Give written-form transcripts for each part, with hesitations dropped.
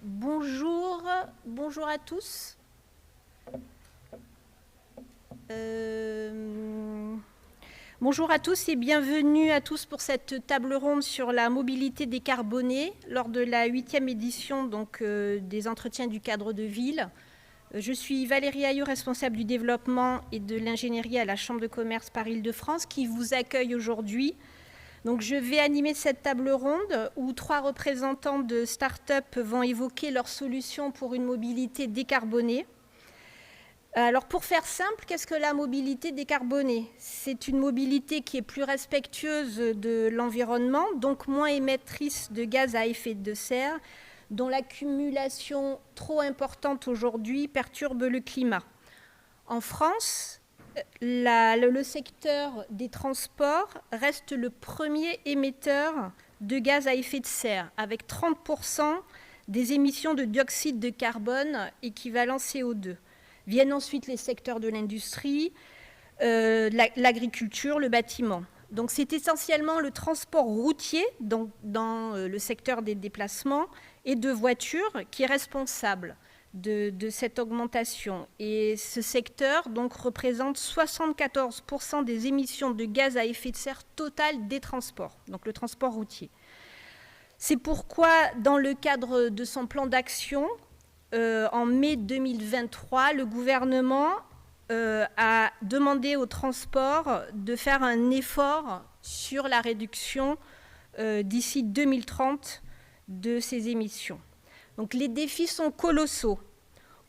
Bonjour à tous. Bonjour à tous et bienvenue à tous pour cette table ronde sur la mobilité décarbonée lors de la 8e édition des entretiens du cadre de ville. Je suis Valérie Aillot, responsable du développement et de l'ingénierie à la Chambre de commerce Paris-Île-de-France qui vous accueille aujourd'hui. Donc, je vais animer cette table ronde où 3 représentants de start-up vont évoquer leurs solutions pour une mobilité décarbonée. Alors, pour faire simple, qu'est-ce que la mobilité décarbonée? C'est une mobilité qui est plus respectueuse de l'environnement, donc moins émettrice de gaz à effet de serre, dont l'accumulation trop importante aujourd'hui perturbe le climat. En France, le secteur des transports reste le premier émetteur de gaz à effet de serre, avec 30% des émissions de dioxyde de carbone équivalent CO2. Viennent ensuite les secteurs de l'industrie, l'agriculture, le bâtiment. Donc c'est essentiellement le transport routier dans le secteur des déplacements et de voitures qui est responsable de cette augmentation. Et ce secteur donc, représente 74% des émissions de gaz à effet de serre totales des transports, donc le transport routier. C'est pourquoi, dans le cadre de son plan d'action, en mai 2023, le gouvernement a demandé au transport de faire un effort sur la réduction d'ici 2030 de ces émissions. Donc les défis sont colossaux.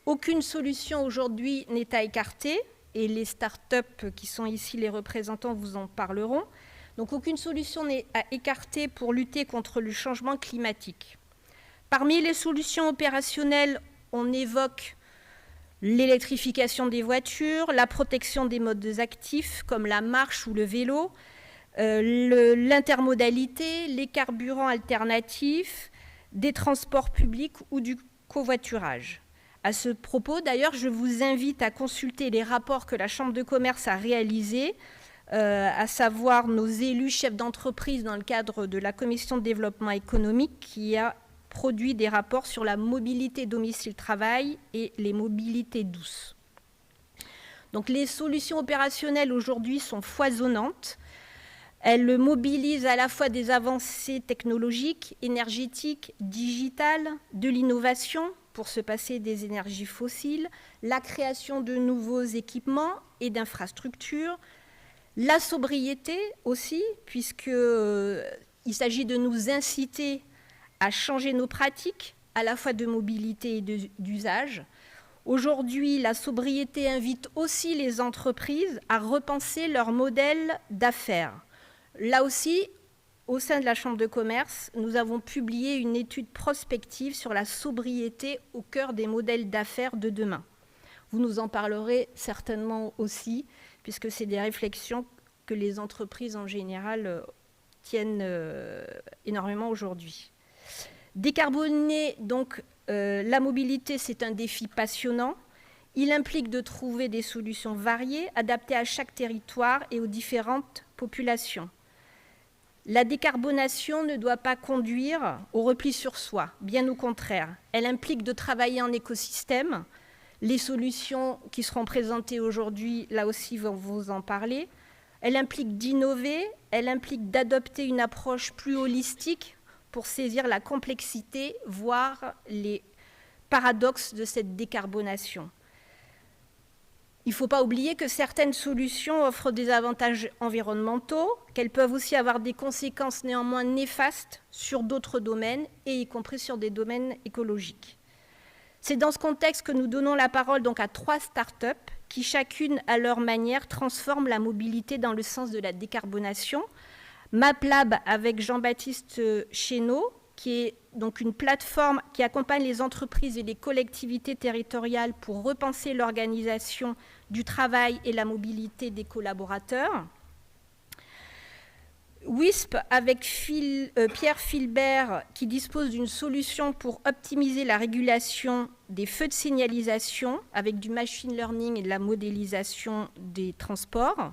Aucune solution aujourd'hui n'est à écarter, et les start-up qui sont ici les représentants vous en parleront. Donc aucune solution n'est à écarter pour lutter contre le changement climatique. Parmi les solutions opérationnelles, on évoque l'électrification des voitures, la protection des modes actifs comme la marche ou le vélo, l'intermodalité, les carburants alternatifs, des transports publics ou du covoiturage. À ce propos, d'ailleurs, je vous invite à consulter les rapports que la Chambre de commerce a réalisés, à savoir nos élus chefs d'entreprise dans le cadre de la Commission de développement économique qui a produit des rapports sur la mobilité domicile-travail et les mobilités douces. Donc les solutions opérationnelles aujourd'hui sont foisonnantes. Elle mobilise à la fois des avancées technologiques, énergétiques, digitales, de l'innovation pour se passer des énergies fossiles, la création de nouveaux équipements et d'infrastructures, la sobriété aussi, puisqu'il s'agit de nous inciter à changer nos pratiques, à la fois de mobilité et d'usage. Aujourd'hui, la sobriété invite aussi les entreprises à repenser leur modèle d'affaires. Là aussi, au sein de la Chambre de commerce, nous avons publié une étude prospective sur la sobriété au cœur des modèles d'affaires de demain. Vous nous en parlerez certainement aussi, puisque c'est des réflexions que les entreprises en général tiennent énormément aujourd'hui. Décarboner donc la mobilité, c'est un défi passionnant. Il implique de trouver des solutions variées, adaptées à chaque territoire et aux différentes populations. La décarbonation ne doit pas conduire au repli sur soi, bien au contraire. Elle implique de travailler en écosystème. Les solutions qui seront présentées aujourd'hui, là aussi, vont vous en parler. Elle implique d'innover, elle implique d'adopter une approche plus holistique pour saisir la complexité, voire les paradoxes de cette décarbonation. Il ne faut pas oublier que certaines solutions offrent des avantages environnementaux, qu'elles peuvent aussi avoir des conséquences néanmoins néfastes sur d'autres domaines, et y compris sur des domaines écologiques. C'est dans ce contexte que nous donnons la parole donc à 3 start-up qui, chacune à leur manière, transforment la mobilité dans le sens de la décarbonation. MapLab avec Jean-Baptiste Chénaud, qui est donc une plateforme qui accompagne les entreprises et les collectivités territoriales pour repenser l'organisation du travail et la mobilité des collaborateurs. WISP avec Pierre Philbert, qui dispose d'une solution pour optimiser la régulation des feux de signalisation avec du machine learning et de la modélisation des transports.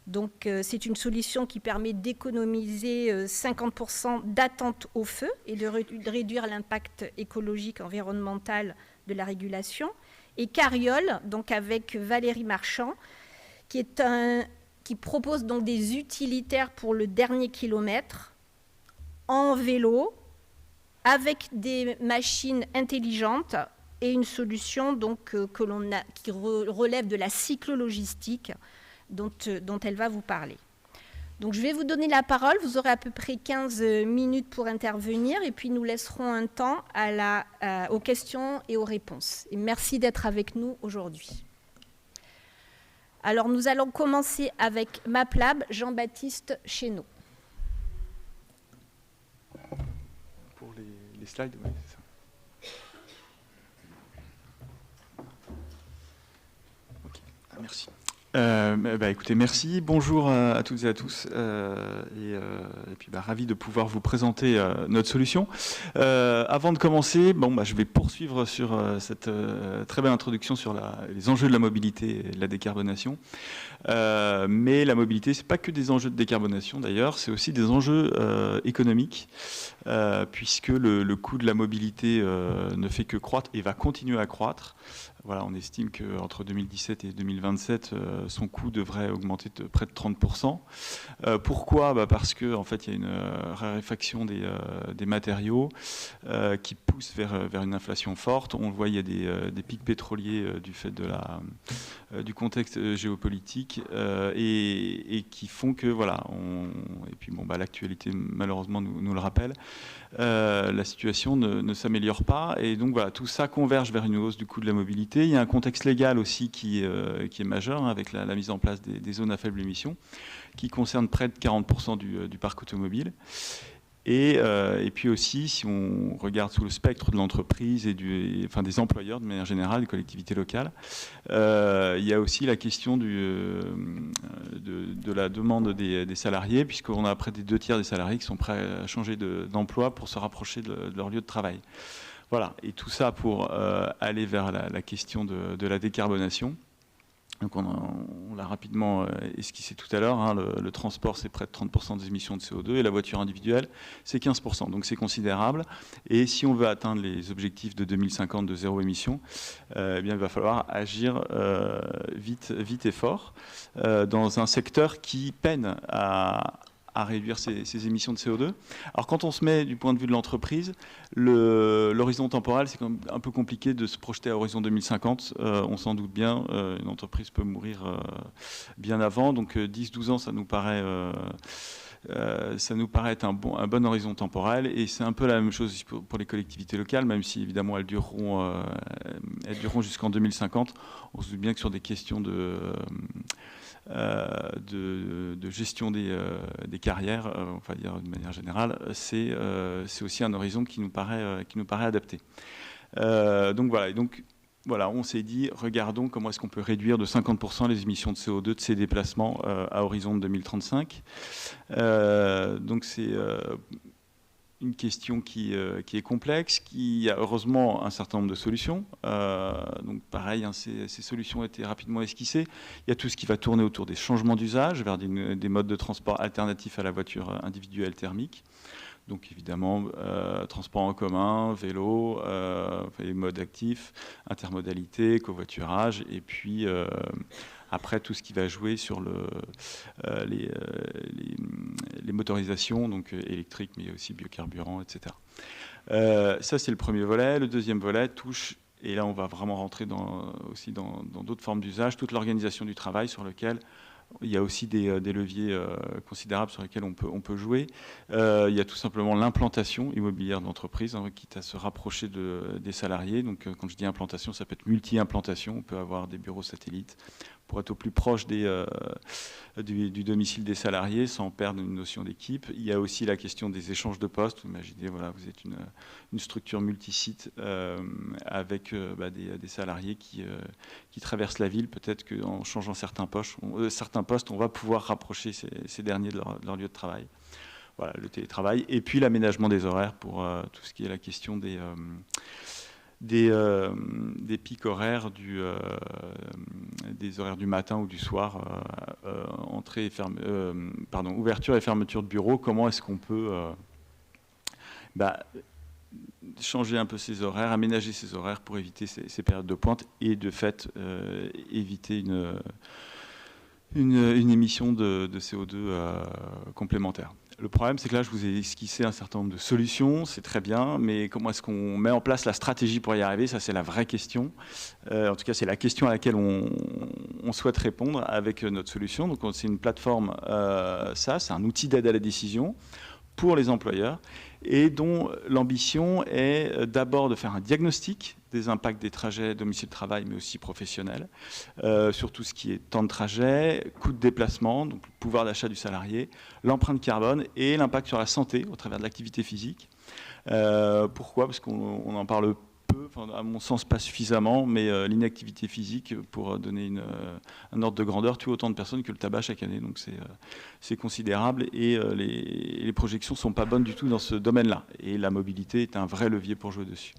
Donc, c'est une solution qui permet d'économiser 50% d'attente au feu et de réduire l'impact écologique, environnemental de la régulation. Et Carriole, donc avec Valérie Marchand, qui propose donc des utilitaires pour le dernier kilomètre en vélo, avec des machines intelligentes et une solution donc, qui relève de la cyclo-logistique dont elle va vous parler. Donc je vais vous donner la parole, vous aurez à peu près 15 minutes pour intervenir et puis nous laisserons un temps aux questions et aux réponses. Et merci d'être avec nous aujourd'hui. Alors nous allons commencer avec MapLab, Jean-Baptiste Chénaud. Pour les slides, oui, c'est ça. Ok, merci. Écoutez, merci. Bonjour à toutes et à tous. Et puis, ravi de pouvoir vous présenter notre solution. Avant de commencer, je vais poursuivre sur cette très belle introduction sur les enjeux de la mobilité et de la décarbonation. Mais la mobilité, c'est pas que des enjeux de décarbonation d'ailleurs, c'est aussi des enjeux économiques, puisque le coût de la mobilité ne fait que croître et va continuer à croître. Voilà, on estime qu'entre 2017 et 2027, son coût devrait augmenter de près de 30%. Pourquoi ? Parce qu'en fait, il y a une raréfaction des matériaux qui pousse vers une inflation forte. On le voit, il y a des pics pétroliers du fait du contexte géopolitique et qui font que, voilà, et puis l'actualité malheureusement nous le rappelle, la situation ne s'améliore pas. Et donc voilà, tout ça converge vers une hausse du coût de la mobilité. Il y a un contexte légal aussi qui est majeur, avec la mise en place des zones à faible émission, qui concerne près de 40% du parc automobile. Et puis aussi, si on regarde sous le spectre de l'entreprise et des employeurs de manière générale, des collectivités locales, il y a aussi la question de la demande des salariés, puisqu'on a près des 2/3 des salariés qui sont prêts à changer d'emploi pour se rapprocher de leur lieu de travail. Voilà, et tout ça pour aller vers la question de la décarbonation. Donc on l'a rapidement esquissé tout à l'heure, hein, le transport c'est près de 30% des émissions de CO2 et la voiture individuelle c'est 15%, donc c'est considérable. Et si on veut atteindre les objectifs de 2050 de zéro émission, il va falloir agir vite et fort dans un secteur qui peine à réduire ses émissions de CO2. Alors quand on se met du point de vue de l'entreprise, l'horizon temporel, c'est quand même un peu compliqué de se projeter à horizon 2050. On s'en doute bien, une entreprise peut mourir bien avant, donc 10-12 ans, ça nous paraît être un bon horizon temporel, et c'est un peu la même chose pour les collectivités locales, même si évidemment elles dureront jusqu'en 2050. On se doute bien que sur des questions de gestion des carrières, on va dire de manière générale, c'est aussi un horizon qui nous paraît adapté. Donc voilà, on s'est dit, regardons comment est-ce qu'on peut réduire de 50% les émissions de CO2 de ces déplacements à horizon de 2035. Donc c'est une question qui est complexe, qui a heureusement un certain nombre de solutions. Donc pareil, hein, ces solutions ont été rapidement esquissées. Il y a tout ce qui va tourner autour des changements d'usage vers des modes de transport alternatifs à la voiture individuelle thermique. Donc évidemment, transport en commun, vélo, les modes actifs, intermodalité, covoiturage, et puis après tout ce qui va jouer sur les motorisations, donc électriques, mais aussi biocarburants, etc. Ça, c'est le premier volet. Le deuxième volet touche, et là on va vraiment rentrer aussi dans d'autres formes d'usage, toute l'organisation du travail sur lequel il y a aussi des leviers considérables sur lesquels on peut jouer. Il y a tout simplement l'implantation immobilière d'entreprise, hein, quitte à se rapprocher des salariés. Donc quand je dis implantation, ça peut être multi-implantation. On peut avoir des bureaux satellites pour être au plus proche du domicile des salariés sans perdre une notion d'équipe. Il y a aussi la question des échanges de postes. Vous imaginez, voilà, vous êtes une structure multisite avec des salariés qui traversent la ville. Peut-être qu'en changeant certains postes, on va pouvoir rapprocher ces derniers de leur lieu de travail. Voilà, le télétravail. Et puis l'aménagement des horaires pour tout ce qui est la question des pics horaires des horaires du matin ou du soir, ouverture et fermeture de bureaux. Comment est-ce qu'on peut changer un peu ces horaires, aménager ces horaires pour éviter ces périodes de pointe et de fait éviter une émission de CO2 complémentaire. Le problème, c'est que là, je vous ai esquissé un certain nombre de solutions, c'est très bien, mais comment est-ce qu'on met en place la stratégie pour y arriver? Ça, c'est la vraie question. En tout cas, c'est la question à laquelle on souhaite répondre avec notre solution. Donc, c'est une plateforme SaaS, c'est un outil d'aide à la décision pour les employeurs et dont l'ambition est d'abord de faire un diagnostic des impacts des trajets domicile-travail, mais aussi professionnels, sur tout ce qui est temps de trajet, coût de déplacement, donc le pouvoir d'achat du salarié, l'empreinte carbone et l'impact sur la santé au travers de l'activité physique. Pourquoi? Parce qu'on en parle peu, enfin, à mon sens pas suffisamment, mais l'inactivité physique, pour donner un ordre de grandeur, tue autant de personnes que le tabac chaque année, donc c'est considérable et les projections ne sont pas bonnes du tout dans ce domaine-là. Et la mobilité est un vrai levier pour jouer dessus.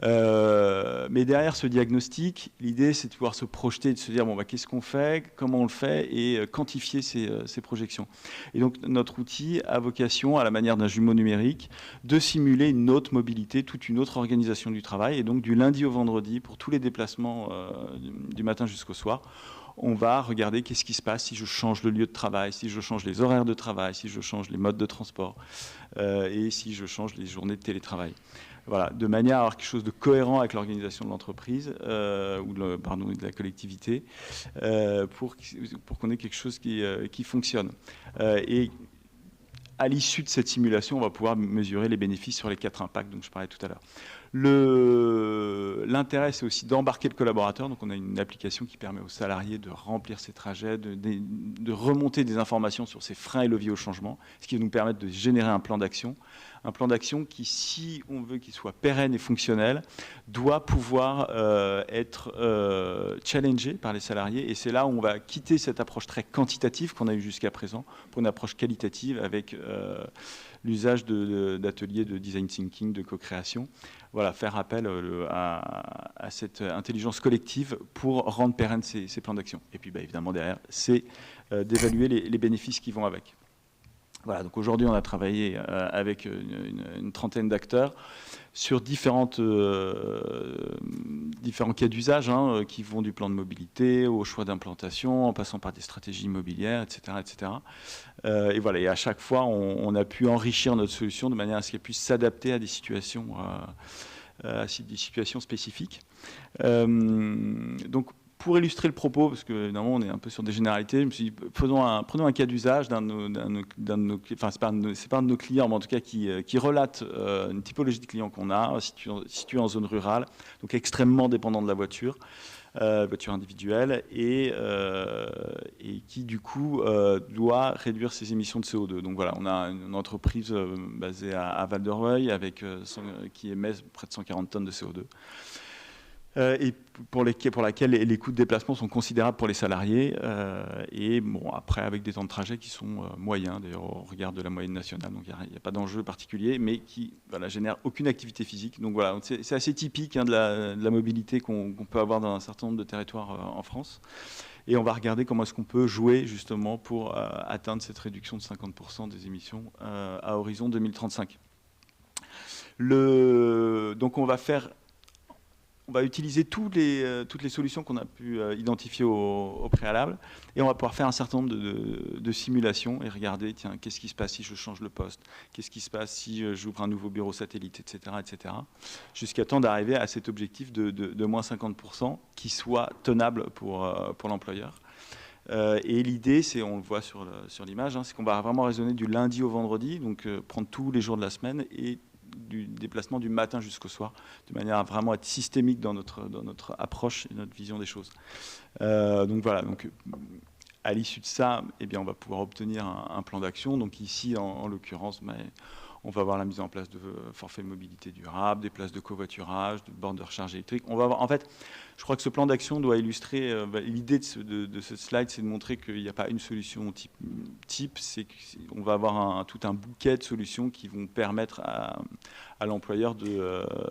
Mais derrière ce diagnostic, l'idée c'est de pouvoir se projeter, de se dire bon, qu'est-ce qu'on fait, comment on le fait et quantifier ces projections. Et donc notre outil a vocation, à la manière d'un jumeau numérique, de simuler une autre mobilité, toute une autre organisation du travail. Et donc du lundi au vendredi, pour tous les déplacements du matin jusqu'au soir, on va regarder qu'est-ce qui se passe si je change le lieu de travail, si je change les horaires de travail, si je change les modes de transport et si je change les journées de télétravail. Voilà, de manière à avoir quelque chose de cohérent avec l'organisation de l'entreprise ou de la collectivité pour qu'on ait quelque chose qui fonctionne. Et à l'issue de cette simulation, on va pouvoir mesurer les bénéfices sur les 4 impacts dont je parlais tout à l'heure. L'intérêt, c'est aussi d'embarquer le collaborateur. Donc, on a une application qui permet aux salariés de remplir ses trajets, de remonter des informations sur ses freins et leviers au changement, ce qui va nous permettre de générer un plan d'action. Un plan d'action qui, si on veut qu'il soit pérenne et fonctionnel, doit pouvoir être challengé par les salariés. Et c'est là où on va quitter cette approche très quantitative qu'on a eue jusqu'à présent pour une approche qualitative avec l'usage d'ateliers de design thinking, de co-création. Voilà, faire appel à cette intelligence collective pour rendre pérennes ces plans d'action. Et puis évidemment derrière, c'est d'évaluer les bénéfices qui vont avec. Voilà, donc aujourd'hui on a travaillé avec une trentaine d'acteurs sur différents cas d'usage qui vont du plan de mobilité au choix d'implantation, en passant par des stratégies immobilières, etc. etc. Et voilà, et à chaque fois on a pu enrichir notre solution de manière à ce qu'elle puisse s'adapter à des situations spécifiques. Donc pour illustrer le propos, parce que évidemment on est un peu sur des généralités, je me suis dit, prenons un cas d'usage d'un de nos clients, enfin c'est pas un de nos clients, mais en tout cas qui relate une typologie de clients qu'on a, situé en zone rurale, donc extrêmement dépendant de la voiture individuelle, et qui du coup doit réduire ses émissions de CO2. Donc voilà, on a une entreprise basée à Val-de-Reuil qui émet près de 140 tonnes de CO2. Et pour laquelle les coûts de déplacement sont considérables pour les salariés et bon, après avec des temps de trajet qui sont moyens, d'ailleurs au regard de la moyenne nationale, donc il n'y a pas d'enjeu particulier, mais qui génèrent aucune activité physique. Donc voilà, c'est assez typique de la mobilité qu'on peut avoir dans un certain nombre de territoires en France. Et on va regarder comment est-ce qu'on peut jouer justement pour atteindre cette réduction de 50% des émissions à horizon 2035. Donc on va utiliser toutes les solutions qu'on a pu identifier au préalable et on va pouvoir faire un certain nombre de simulations et regarder, tiens, qu'est-ce qui se passe si je change le poste, qu'est-ce qui se passe si j'ouvre un nouveau bureau satellite, etc., jusqu'à temps d'arriver à cet objectif de moins 50% qui soit tenable pour l'employeur. Et l'idée, on le voit sur l'image, c'est qu'on va vraiment raisonner du lundi au vendredi, donc prendre tous les jours de la semaine et du déplacement du matin jusqu'au soir, de manière à vraiment être systémique dans notre approche et notre vision des choses. Donc voilà, à l'issue de ça, on va pouvoir obtenir un plan d'action. Donc ici, en l'occurrence, On va avoir la mise en place de forfaits de mobilité durable, des places de covoiturage, de bornes de recharge électrique. On va avoir, en fait, je crois que ce plan d'action doit illustrer, l'idée de ce slide, c'est de montrer qu'il n'y a pas une solution type, c'est qu'on va avoir tout un bouquet de solutions qui vont permettre à l'employeur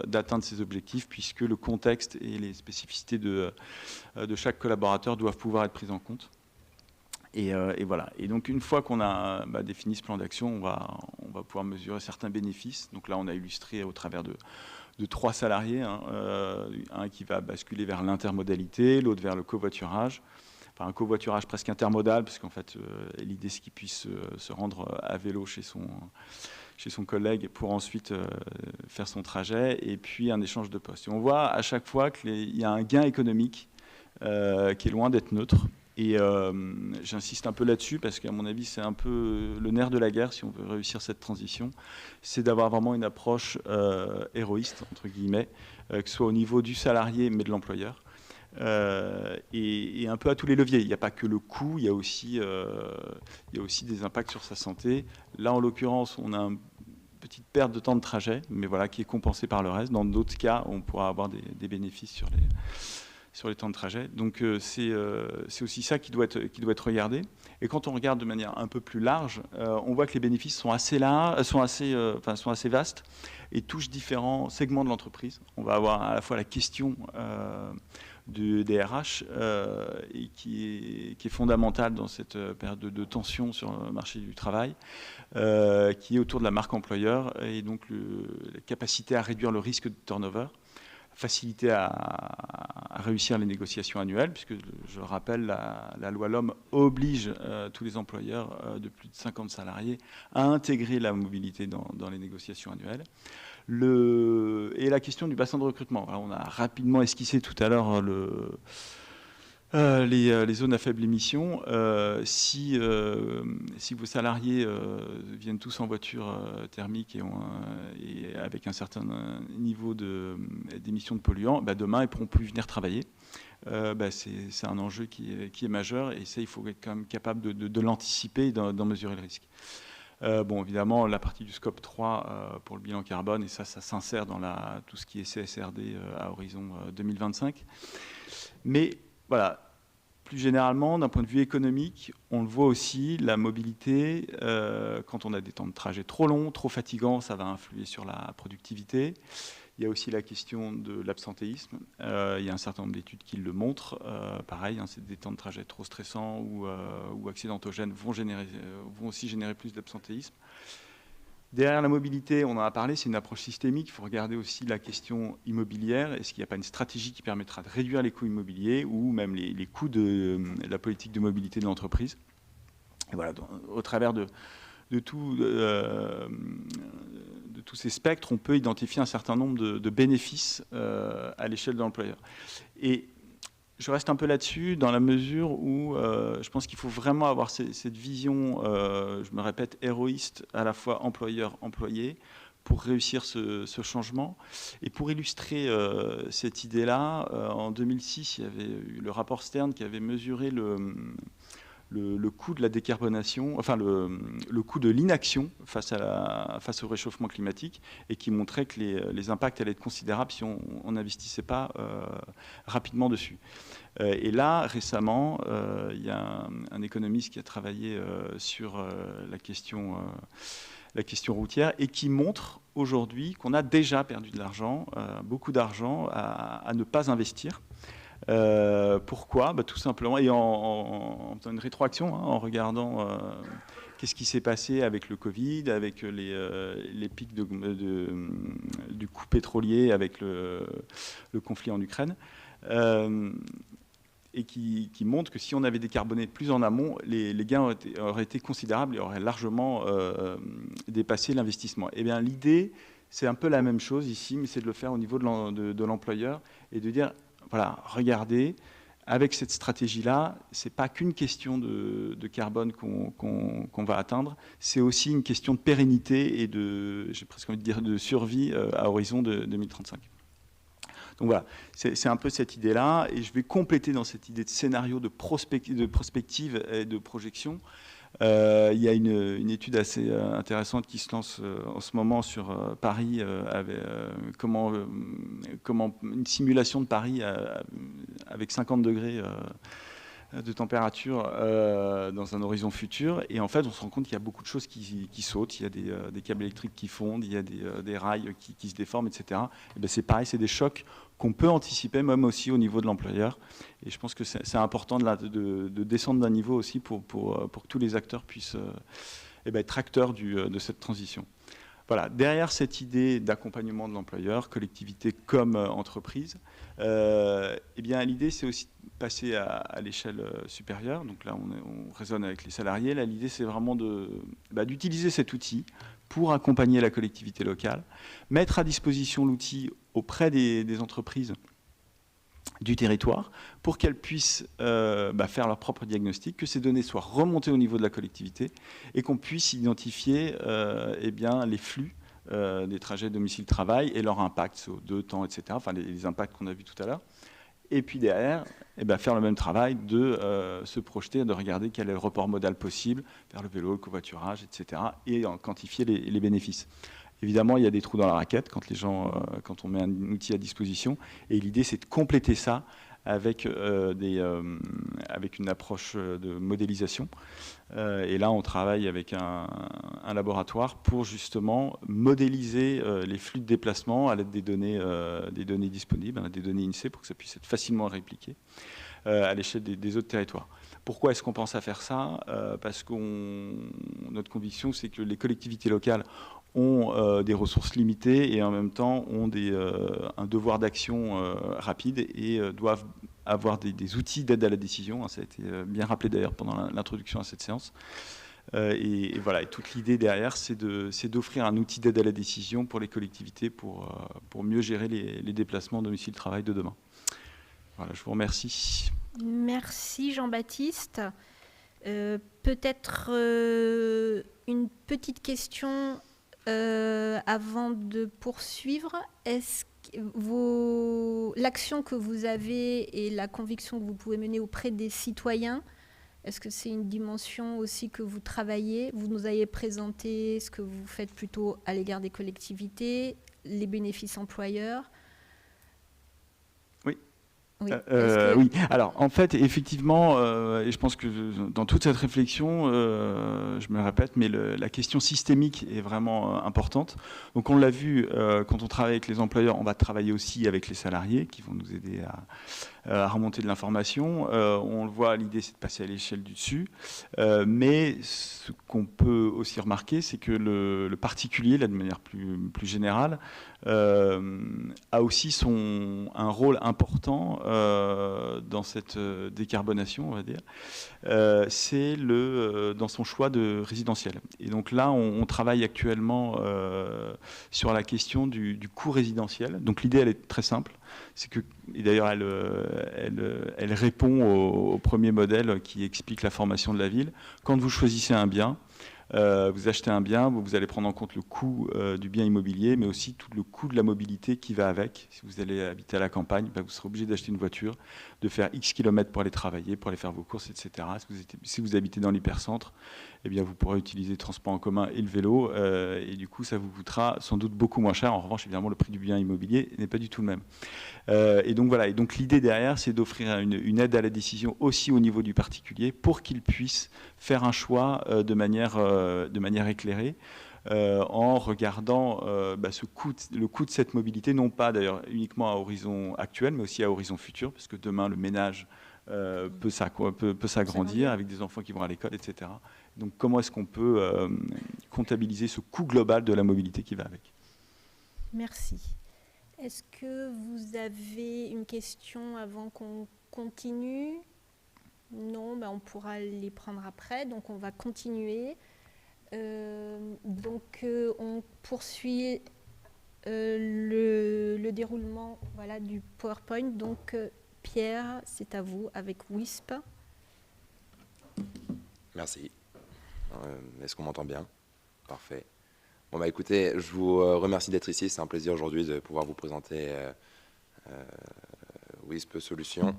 d'atteindre ses objectifs, puisque le contexte et les spécificités de chaque collaborateur doivent pouvoir être prises en compte. Et voilà. Et donc, une fois qu'on a défini ce plan d'action, on va pouvoir mesurer certains bénéfices. Donc là, on a illustré au travers de 3 salariés, un qui va basculer vers l'intermodalité, l'autre vers le covoiturage. Enfin, un covoiturage presque intermodal, parce qu'en fait, l'idée, c'est qu'il puisse se rendre à vélo chez son collègue pour ensuite faire son trajet, et puis un échange de postes. Et on voit à chaque fois qu'il y a un gain économique qui est loin d'être neutre. Et j'insiste un peu là-dessus parce qu'à mon avis, c'est un peu le nerf de la guerre si on veut réussir cette transition. C'est d'avoir vraiment une approche héroïste, entre guillemets, que ce soit au niveau du salarié mais de l'employeur. Et un peu à tous les leviers. Il n'y a pas que le coût, il y a aussi des impacts sur sa santé. Là, en l'occurrence, on a une petite perte de temps de trajet, mais voilà, qui est compensée par le reste. Dans d'autres cas, on pourra avoir des bénéfices sur les temps de trajet. Donc c'est aussi ça qui doit être regardé. Et quand on regarde de manière un peu plus large, on voit que les bénéfices sont assez vastes et touchent différents segments de l'entreprise. On va avoir à la fois la question des RH et qui est fondamentale dans cette période de tension sur le marché du travail, qui est autour de la marque employeur et donc la capacité à réduire le risque de turnover, facilité à réussir les négociations annuelles, puisque je rappelle, la loi LOM oblige tous les employeurs de plus de 50 salariés à intégrer la mobilité dans les négociations annuelles. Et la question du bassin de recrutement. Alors, on a rapidement esquissé tout à l'heure les zones à faible émission. Si vos salariés viennent tous en voiture thermique et avec un certain niveau d'émissions de polluants, demain, ils ne pourront plus venir travailler. C'est un enjeu qui est majeur, et ça, il faut être quand même capable de l'anticiper et d'en mesurer le risque. Bon, évidemment, la partie du scope 3 pour le bilan carbone, et ça s'insère dans tout ce qui est CSRD à horizon 2025. Mais voilà, plus généralement, d'un point de vue économique, on le voit aussi, la mobilité, quand on a des temps de trajet trop longs, trop fatigants, ça va influer sur la productivité. Il y a aussi la question de l'absentéisme. Il y a un certain nombre d'études qui le montrent. Pareil, c'est des temps de trajet trop stressants ou accidentogènes vont aussi générer plus d'absentéisme. Derrière la mobilité, on en a parlé, c'est une approche systémique. Il faut regarder aussi la question immobilière. Est-ce qu'il n'y a pas une stratégie qui permettra de réduire les coûts immobiliers ou même les coûts de la politique de mobilité de l'entreprise? Et voilà, au travers de tous ces spectres, on peut identifier un certain nombre de bénéfices à l'échelle de l'employeur. Et je reste un peu là-dessus dans la mesure où je pense qu'il faut vraiment avoir cette vision, je me répète, héroïste, à la fois employeur-employé, pour réussir ce changement. Et pour illustrer cette idée-là, en 2006, il y avait eu le rapport Stern qui avait mesuré le coût de la décarbonation, enfin le coût de l'inaction face au réchauffement climatique, et qui montrait que les impacts allaient être considérables si on n'investissait pas rapidement dessus. Et là, récemment, il y a un économiste qui a travaillé sur la question routière et qui montre aujourd'hui qu'on a déjà perdu de l'argent, beaucoup d'argent à ne pas investir. Pourquoi? Tout simplement, et en faisant une rétroaction, en regardant qu'est-ce qui s'est passé avec le Covid, avec les pics du coût pétrolier, avec le conflit en Ukraine, et qui montre que si on avait décarboné plus en amont, les gains auraient été considérables et auraient largement dépassé l'investissement. Eh bien, l'idée, c'est un peu la même chose ici, mais c'est de le faire au niveau de l'employeur et de dire, voilà, regardez, avec cette stratégie-là, ce n'est pas qu'une question de carbone qu'on va atteindre, c'est aussi une question de pérennité et j'ai presque envie de dire de survie à horizon de 2035. Donc voilà, c'est un peu cette idée-là, et je vais compléter dans cette idée de scénario de prospective et de projection Il y a une étude assez intéressante qui se lance en ce moment sur Paris, comment une simulation de Paris avec 50 degrés de température dans un horizon futur. Et en fait, on se rend compte qu'il y a beaucoup de choses qui sautent. Il y a des câbles électriques qui fondent, il y a des rails qui se déforment, etc. Et ben, c'est pareil, c'est des chocs qu'on peut anticiper, même aussi au niveau de l'employeur. Et je pense que c'est important de descendre d'un niveau aussi pour que tous les acteurs puissent être acteurs de cette transition. Voilà, derrière cette idée d'accompagnement de l'employeur, collectivité comme entreprise, eh bien, l'idée, c'est aussi de passer à l'échelle supérieure. Donc là, on raisonne avec les salariés. Là, l'idée, c'est vraiment d'utiliser cet outil pour accompagner la collectivité locale, mettre à disposition l'outil auprès des entreprises du territoire pour qu'elles puissent faire leur propre diagnostic, que ces données soient remontées au niveau de la collectivité et qu'on puisse identifier les flux des trajets domicile-travail et leur impact sur 2 temps, etc. Enfin, les impacts qu'on a vus tout à l'heure. Et puis derrière, faire le même travail de se projeter, de regarder quel est le report modal possible vers le vélo, le covoiturage, etc. et quantifier les bénéfices. Évidemment, il y a des trous dans la raquette quand on met un outil à disposition. Et l'idée, c'est de compléter ça avec une approche de modélisation. Et là, on travaille avec un laboratoire pour justement modéliser les flux de déplacement à l'aide des données disponibles, des données INSEE, pour que ça puisse être facilement répliqué à l'échelle des autres territoires. Pourquoi est-ce qu'on pense à faire ça ? Parce que notre conviction, c'est que les collectivités locales ont des ressources limitées et en même temps ont un devoir d'action rapide et doivent avoir des outils d'aide à la décision. Ça a été bien rappelé d'ailleurs pendant l'introduction à cette séance. Et voilà, et toute l'idée derrière, c'est d'offrir un outil d'aide à la décision pour les collectivités pour mieux gérer les déplacements domicile-travail de demain. Voilà, je vous remercie. Merci Jean-Baptiste. Peut-être une petite question avant de poursuivre. Est-ce que l'action que vous avez et la conviction que vous pouvez mener auprès des citoyens, est-ce que c'est une dimension aussi que vous travaillez ? Vous nous avez présenté ce que vous faites plutôt à l'égard des collectivités, les bénéfices employeurs. Oui. Oui. Alors, en fait, effectivement, et je pense que dans toute cette réflexion, je me répète, mais la question systémique est vraiment importante. Donc, on l'a vu, quand on travaille avec les employeurs, on va travailler aussi avec les salariés qui vont nous aider à remonter de l'information. On le voit, l'idée, c'est de passer à l'échelle du dessus. Mais ce qu'on peut aussi remarquer, c'est que le particulier, là, de manière plus générale, a aussi un rôle important dans cette décarbonation, on va dire. C'est dans son choix de résidentiel. Et donc là, on travaille actuellement sur la question du coût résidentiel. Donc l'idée, elle est très simple. C'est que, et d'ailleurs, elle répond au premier modèle qui explique la formation de la ville. Quand vous choisissez un bien, vous achetez un bien, vous allez prendre en compte le coût du bien immobilier, mais aussi tout le coût de la mobilité qui va avec. Si vous allez habiter à la campagne, vous serez obligé d'acheter une voiture, de faire X kilomètres pour aller travailler, pour aller faire vos courses, etc. Si vous habitez dans l'hypercentre, eh bien, vous pourrez utiliser le transport en commun et le vélo, et du coup, ça vous coûtera sans doute beaucoup moins cher. En revanche, évidemment, le prix du bien immobilier n'est pas du tout le même. Et donc voilà. Et donc l'idée derrière, c'est d'offrir une aide à la décision aussi au niveau du particulier pour qu'il puisse faire un choix de manière éclairée, en regardant le coût de cette mobilité, non pas d'ailleurs uniquement à horizon actuel, mais aussi à horizon futur, parce que demain le ménage peut s'agrandir avec des enfants qui vont à l'école, etc. Donc comment est-ce qu'on peut comptabiliser ce coût global de la mobilité qui va avec ? Merci. Est-ce que vous avez une question avant qu'on continue ? Non, on pourra les prendre après. Donc, on va continuer. On poursuit le déroulement du PowerPoint. Donc, Pierre, c'est à vous avec WISP. Merci. Est-ce qu'on m'entend bien ? Parfait. Bon, écoutez, je vous remercie d'être ici. C'est un plaisir aujourd'hui de pouvoir vous présenter WISP Solutions.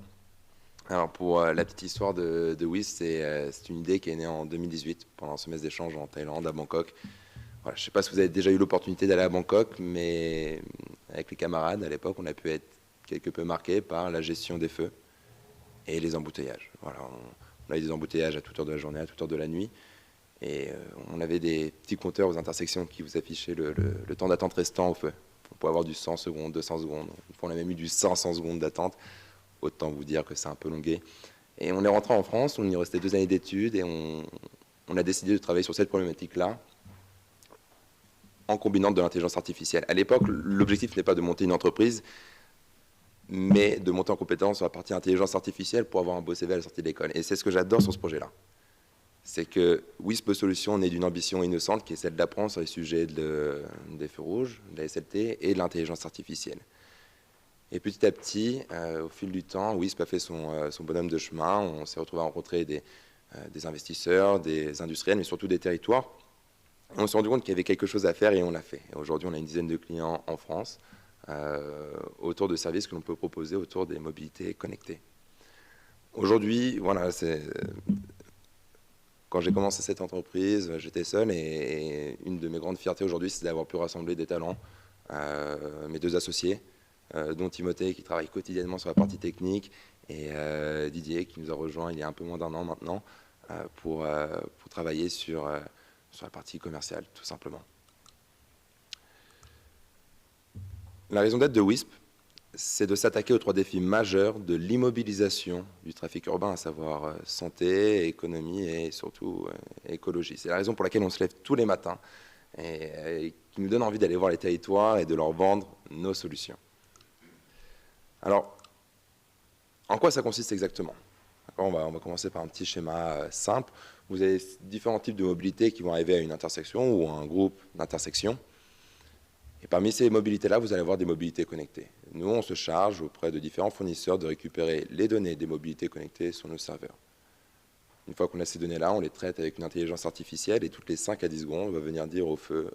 Alors pour la petite histoire de WISP, c'est une idée qui est née en 2018 pendant un semestre d'échange en Thaïlande, à Bangkok. Voilà, je ne sais pas si vous avez déjà eu l'opportunité d'aller à Bangkok, mais avec les camarades à l'époque, on a pu être quelque peu marqué par la gestion des feux et les embouteillages. Voilà, on a eu des embouteillages à toute heure de la journée, à toute heure de la nuit. Et on avait des petits compteurs aux intersections qui vous affichaient le temps d'attente restant au feu. On pouvait avoir du 100 secondes, 200 secondes. Une fois, on a même eu du 500 secondes d'attente. Autant vous dire que c'est un peu longué. Et on est rentré en France, on y restait 2 années d'études et on a décidé de travailler sur cette problématique-là en combinant de l'intelligence artificielle. À l'époque, l'objectif n'est pas de monter une entreprise, mais de monter en compétence sur la partie intelligence artificielle pour avoir un beau CV à la sortie de l'école. Et c'est ce que j'adore sur ce projet-là. C'est que WISP Solutions naît d'une ambition innocente qui est celle d'apprendre sur les sujets des feux rouges, de la SLT et de l'intelligence artificielle. Et petit à petit, au fil du temps, WISP a fait son bonhomme de chemin. On s'est retrouvé à rencontrer des investisseurs, des industriels, mais surtout des territoires. On s'est rendu compte qu'il y avait quelque chose à faire et on l'a fait. Aujourd'hui, on a une dizaine de clients en France autour de services que l'on peut proposer autour des mobilités connectées. Aujourd'hui, voilà, quand j'ai commencé cette entreprise, j'étais seul et une de mes grandes fiertés aujourd'hui, c'est d'avoir pu rassembler des talents, mes 2 associés, dont Timothée qui travaille quotidiennement sur la partie technique et Didier qui nous a rejoint il y a un peu moins d'1 an maintenant pour travailler sur la partie commerciale, tout simplement. La raison d'être de WISP, c'est de s'attaquer aux 3 défis majeurs de l'immobilisation du trafic urbain, à savoir santé, économie et surtout écologie. C'est la raison pour laquelle on se lève tous les matins et qui nous donne envie d'aller voir les territoires et de leur vendre nos solutions. Alors, en quoi ça consiste exactement? On va commencer par un petit schéma simple. Vous avez différents types de mobilités qui vont arriver à une intersection ou à un groupe d'intersections. Et parmi ces mobilités-là, vous allez avoir des mobilités connectées. Nous, on se charge auprès de différents fournisseurs de récupérer les données des mobilités connectées sur nos serveurs. Une fois qu'on a ces données-là, on les traite avec une intelligence artificielle et toutes les 5 à 10 secondes, on va venir dire au feu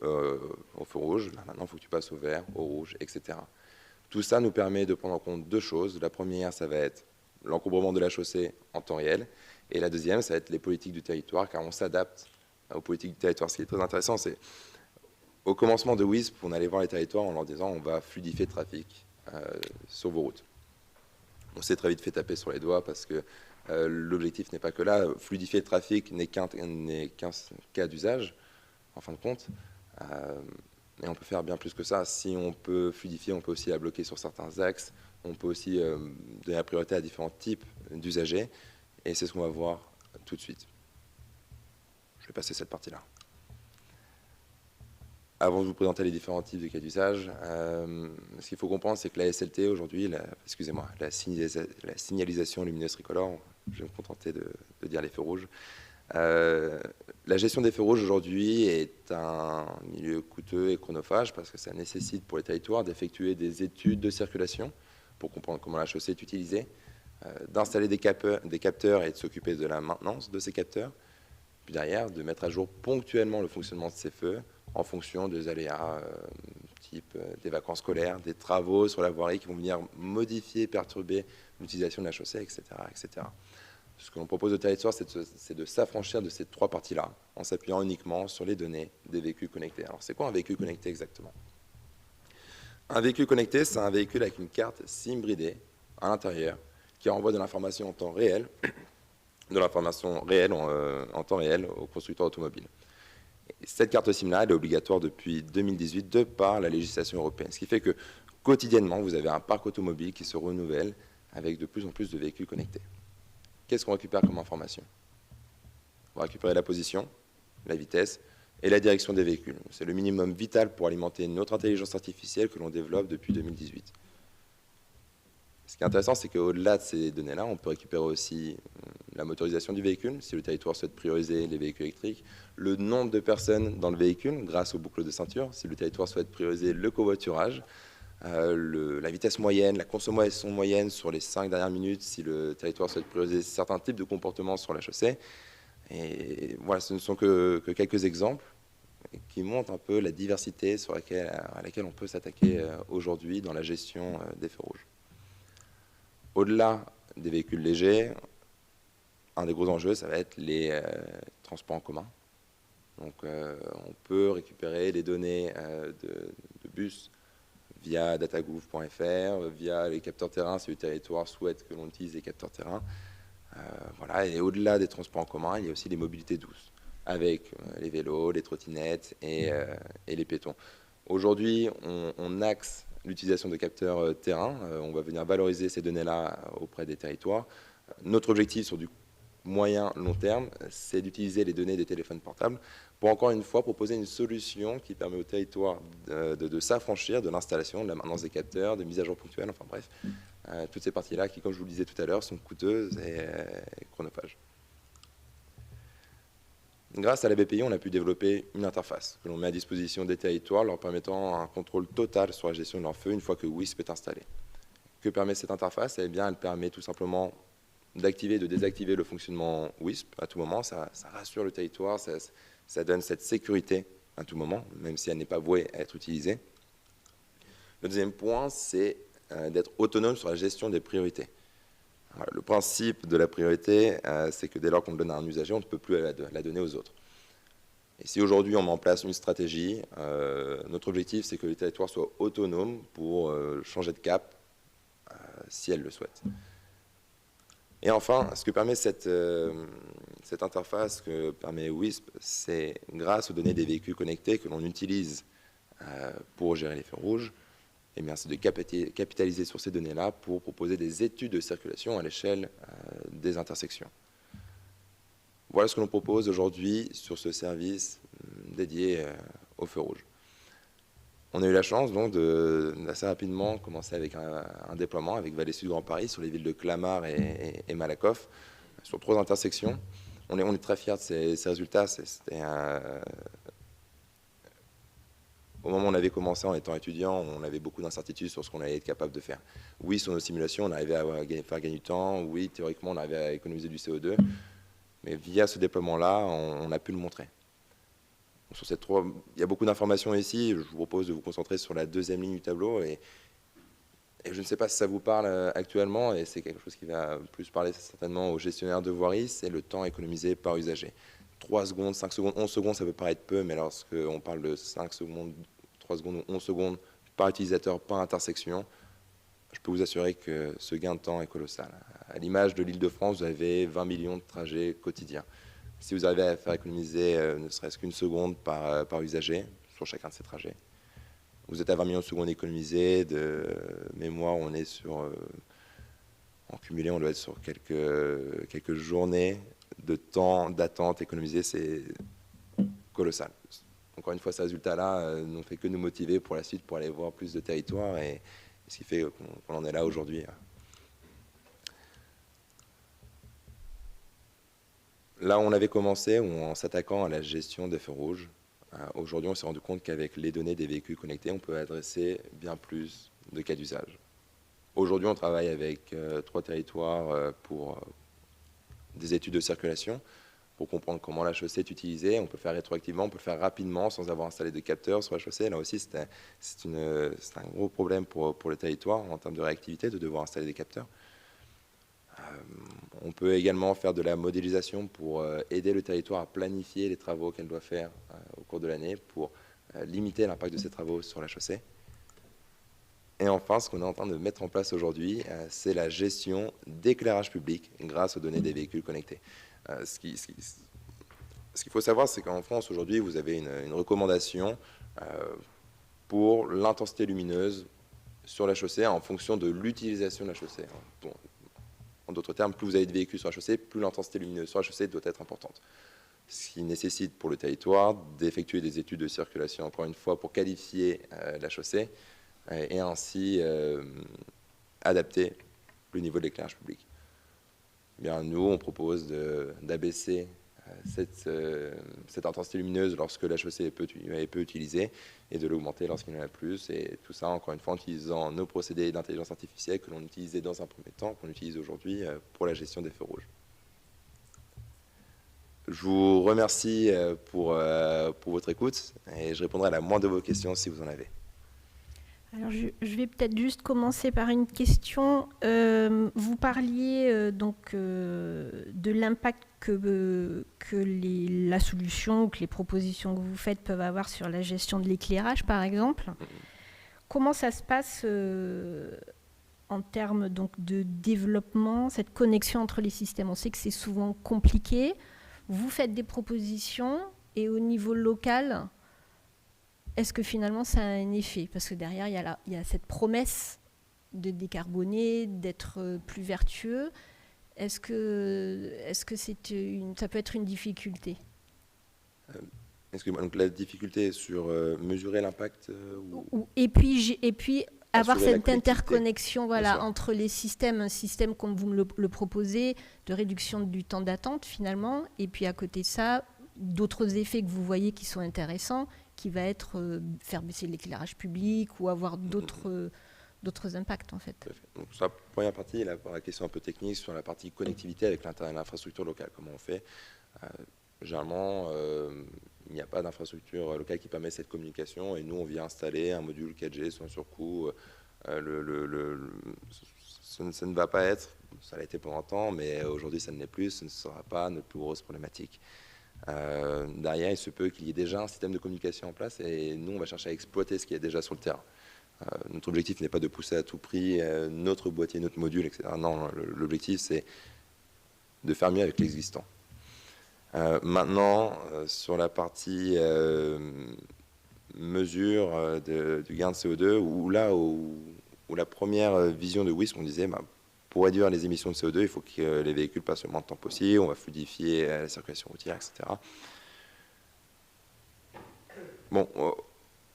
rouge, là, maintenant il faut que tu passes au vert, au rouge, etc. Tout ça nous permet de prendre en compte 2 choses. La première, ça va être l'encombrement de la chaussée en temps réel. Et la deuxième, ça va être les politiques du territoire, car on s'adapte aux politiques du territoire. Ce qui est très intéressant, c'est au commencement de WISP, on allait voir les territoires en leur disant on va fluidifier le trafic sur vos routes. On s'est très vite fait taper sur les doigts parce que l'objectif n'est pas que là. Fluidifier le trafic n'est qu'un cas d'usage, en fin de compte. Mais on peut faire bien plus que ça. Si on peut fluidifier, on peut aussi la bloquer sur certains axes. On peut aussi donner la priorité à différents types d'usagers. Et c'est ce qu'on va voir tout de suite. Je vais passer cette partie-là. Avant de vous présenter les différents types de cas d'usage, ce qu'il faut comprendre, c'est que la SLT aujourd'hui, la signalisation lumineuse tricolore, je vais me contenter de dire les feux rouges. La gestion des feux rouges aujourd'hui est un milieu coûteux et chronophage parce que ça nécessite pour les territoires d'effectuer des études de circulation pour comprendre comment la chaussée est utilisée, d'installer des capteurs et de s'occuper de la maintenance de ces capteurs, puis derrière de mettre à jour ponctuellement le fonctionnement de ces feux en fonction des aléas type des vacances scolaires, des travaux sur la voirie qui vont venir modifier, perturber l'utilisation de la chaussée, etc., etc. Ce que l'on propose au territoire, c'est de s'affranchir de ces 3 parties-là, en s'appuyant uniquement sur les données des véhicules connectés. Alors, c'est quoi un véhicule connecté exactement? Un véhicule connecté, c'est un véhicule avec une carte SIM bridée à l'intérieur, qui envoie de l'information en temps réel, en temps réel aux constructeurs automobiles. Et cette carte SIM-là, elle est obligatoire depuis 2018 de par la législation européenne, ce qui fait que quotidiennement, vous avez un parc automobile qui se renouvelle avec de plus en plus de véhicules connectés. Qu'est-ce qu'on récupère comme information? On va récupérer la position, la vitesse et la direction des véhicules. C'est le minimum vital pour alimenter notre intelligence artificielle que l'on développe depuis 2018. Ce qui est intéressant, c'est qu'au-delà de ces données-là, on peut récupérer aussi la motorisation du véhicule, si le territoire souhaite prioriser les véhicules électriques, le nombre de personnes dans le véhicule grâce aux boucles de ceinture, si le territoire souhaite prioriser le covoiturage, la vitesse moyenne, la consommation moyenne sur les 5 dernières minutes, si le territoire souhaite prioriser certains types de comportements sur la chaussée. Et voilà, ce ne sont que quelques exemples qui montrent un peu la diversité à laquelle on peut s'attaquer aujourd'hui dans la gestion des feux rouges. Au-delà des véhicules légers, un des gros enjeux, ça va être les transports en commun. Donc, on peut récupérer les données de bus via datagouv.fr, via les capteurs terrain, si le territoire souhaite que l'on utilise les capteurs terrain. Voilà. Et au-delà des transports en commun, il y a aussi les mobilités douces, avec les vélos, les trottinettes et les piétons. Aujourd'hui, on axe l'utilisation de capteurs terrain. On va venir valoriser ces données-là auprès des territoires. Notre objectif sur du moyen long terme, c'est d'utiliser les données des téléphones portables pour encore une fois proposer une solution qui permet au territoire de s'affranchir de l'installation, de la maintenance des capteurs, de mise à jour ponctuelle, enfin bref, toutes ces parties-là qui, comme je vous le disais tout à l'heure, sont coûteuses et chronophages. Grâce à la BPI, on a pu développer une interface que l'on met à disposition des territoires, leur permettant un contrôle total sur la gestion de leur feu une fois que WISP est installé. Que permet cette interface? Eh bien, elle permet tout simplement d'activer et de désactiver le fonctionnement WISP à tout moment. Ça rassure le territoire, ça donne cette sécurité à tout moment, même si elle n'est pas vouée à être utilisée. Le deuxième point, c'est d'être autonome sur la gestion des priorités. Voilà, le principe de la priorité, c'est que dès lors qu'on le donne à un usager, on ne peut plus la donner aux autres. Et si aujourd'hui on met en place une stratégie, notre objectif, c'est que les territoires soient autonomes pour changer de cap si elles le souhaitent. Et enfin, ce que permet cette interface, que permet WISP, c'est grâce aux données des véhicules connectés que l'on utilise pour gérer les feux rouges, eh bien, c'est de capitaliser sur ces données-là pour proposer des études de circulation à l'échelle des intersections. Voilà ce que l'on propose aujourd'hui sur ce service dédié aux feux rouges. On a eu la chance donc d'assez rapidement commencer avec un déploiement avec Vallée Sud Grand Paris sur les villes de Clamart et Malakoff, sur 3 intersections. On est très fiers de ces résultats. Au moment où on avait commencé en étant étudiant, on avait beaucoup d'incertitudes sur ce qu'on allait être capable de faire. Oui, sur nos simulations, on arrivait à faire gagner du temps. Oui, théoriquement, on arrivait à économiser du CO2. Mais via ce déploiement-là, on a pu le montrer. Il y a beaucoup d'informations ici. Je vous propose de vous concentrer sur la deuxième ligne du tableau. Et je ne sais pas si ça vous parle actuellement, et c'est quelque chose qui va plus parler certainement aux gestionnaires de voirie, c'est le temps économisé par usager. 3 secondes, 5 secondes, 11 secondes, ça peut paraître peu, mais lorsqu'on parle de 5 secondes, 3 secondes ou 11 secondes par utilisateur, par intersection, je peux vous assurer que ce gain de temps est colossal. À l'image de l'Île-de-France, vous avez 20 millions de trajets quotidiens. Si vous arrivez à faire économiser ne serait-ce qu'une seconde par usager sur chacun de ces trajets, vous êtes à 20 millions de secondes économisées. De mémoire, on est sur, en cumulé, on doit être sur quelques journées de temps d'attente économisé. C'est colossal. Encore une fois, ces résultats-là n'ont fait que nous motiver pour la suite, pour aller voir plus de territoires, et ce qui fait qu'on en est là aujourd'hui. Là où on avait commencé, en s'attaquant à la gestion des feux rouges, aujourd'hui on s'est rendu compte qu'avec les données des véhicules connectés, on peut adresser bien plus de cas d'usage. Aujourd'hui on travaille avec 3 territoires pour des études de circulation, pour comprendre comment la chaussée est utilisée. On peut le faire rétroactivement, on peut le faire rapidement sans avoir installé de capteurs sur la chaussée. Là aussi c'est un gros problème pour le territoire en termes de réactivité, de devoir installer des capteurs. On peut également faire de la modélisation pour aider le territoire à planifier les travaux qu'elle doit faire au cours de l'année pour limiter l'impact de ces travaux sur la chaussée. Et enfin, ce qu'on est en train de mettre en place aujourd'hui, c'est la gestion d'éclairage public grâce aux données des véhicules connectés. Ce qu'il faut savoir, c'est qu'en France, aujourd'hui, vous avez une recommandation pour l'intensité lumineuse sur la chaussée en fonction de l'utilisation de la chaussée. Bon, en d'autres termes, plus vous avez de véhicules sur la chaussée, plus l'intensité lumineuse sur la chaussée doit être importante. Ce qui nécessite pour le territoire d'effectuer des études de circulation, encore une fois, pour qualifier la chaussée et ainsi adapter le niveau de l'éclairage public. Bien, nous, on propose d'abaisser cette intensité lumineuse lorsque la chaussée est peu utilisée et de l'augmenter lorsqu'il y en a plus. Et tout ça, encore une fois, en utilisant nos procédés d'intelligence artificielle que l'on utilisait dans un premier temps, qu'on utilise aujourd'hui pour la gestion des feux rouges. Je vous remercie pour votre écoute et je répondrai à la moindre de vos questions si vous en avez. Alors, je vais peut-être juste commencer par une question. Vous parliez de l'impact que la solution ou que les propositions que vous faites peuvent avoir sur la gestion de l'éclairage, par exemple. Comment ça se passe en termes donc, de développement, cette connexion entre les systèmes? On sait que c'est souvent compliqué. Vous faites des propositions et au niveau local, est-ce que finalement ça a un effet? Parce que derrière, il y a cette promesse de décarboner, d'être plus vertueux. Est-ce que ça peut être une difficulté? Excusez-moi, donc la difficulté sur mesurer l'impact Et puis avoir cette interconnexion voilà, entre les systèmes, un système comme vous me le proposez, de réduction du temps d'attente finalement, et puis à côté de ça, d'autres effets que vous voyez qui sont intéressants, qui va être faire baisser l'éclairage public ou avoir d'autres impacts en fait. Donc, sur la première partie, la question un peu technique sur la partie connectivité avec l'infrastructure locale, comment on fait. Généralement, il n'y a pas d'infrastructure locale qui permet cette communication et nous, on vient installer un module 4G sans surcoût. Ça ne va pas être, ça l'a été pendant un temps, mais aujourd'hui, ça ne l'est plus, ce ne sera pas notre plus grosse problématique. Derrière, il se peut qu'il y ait déjà un système de communication en place et nous, on va chercher à exploiter ce qui est déjà sur le terrain. Notre objectif n'est pas de pousser à tout prix notre boîtier, notre module, etc. Non, l'objectif, c'est de faire mieux avec l'existant. Maintenant, sur la partie mesure du gain de CO2, où la première vision de WISP, on disait, pour réduire les émissions de CO2, il faut que les véhicules passent le moins de temps possible, on va fluidifier la circulation routière, etc. Bon,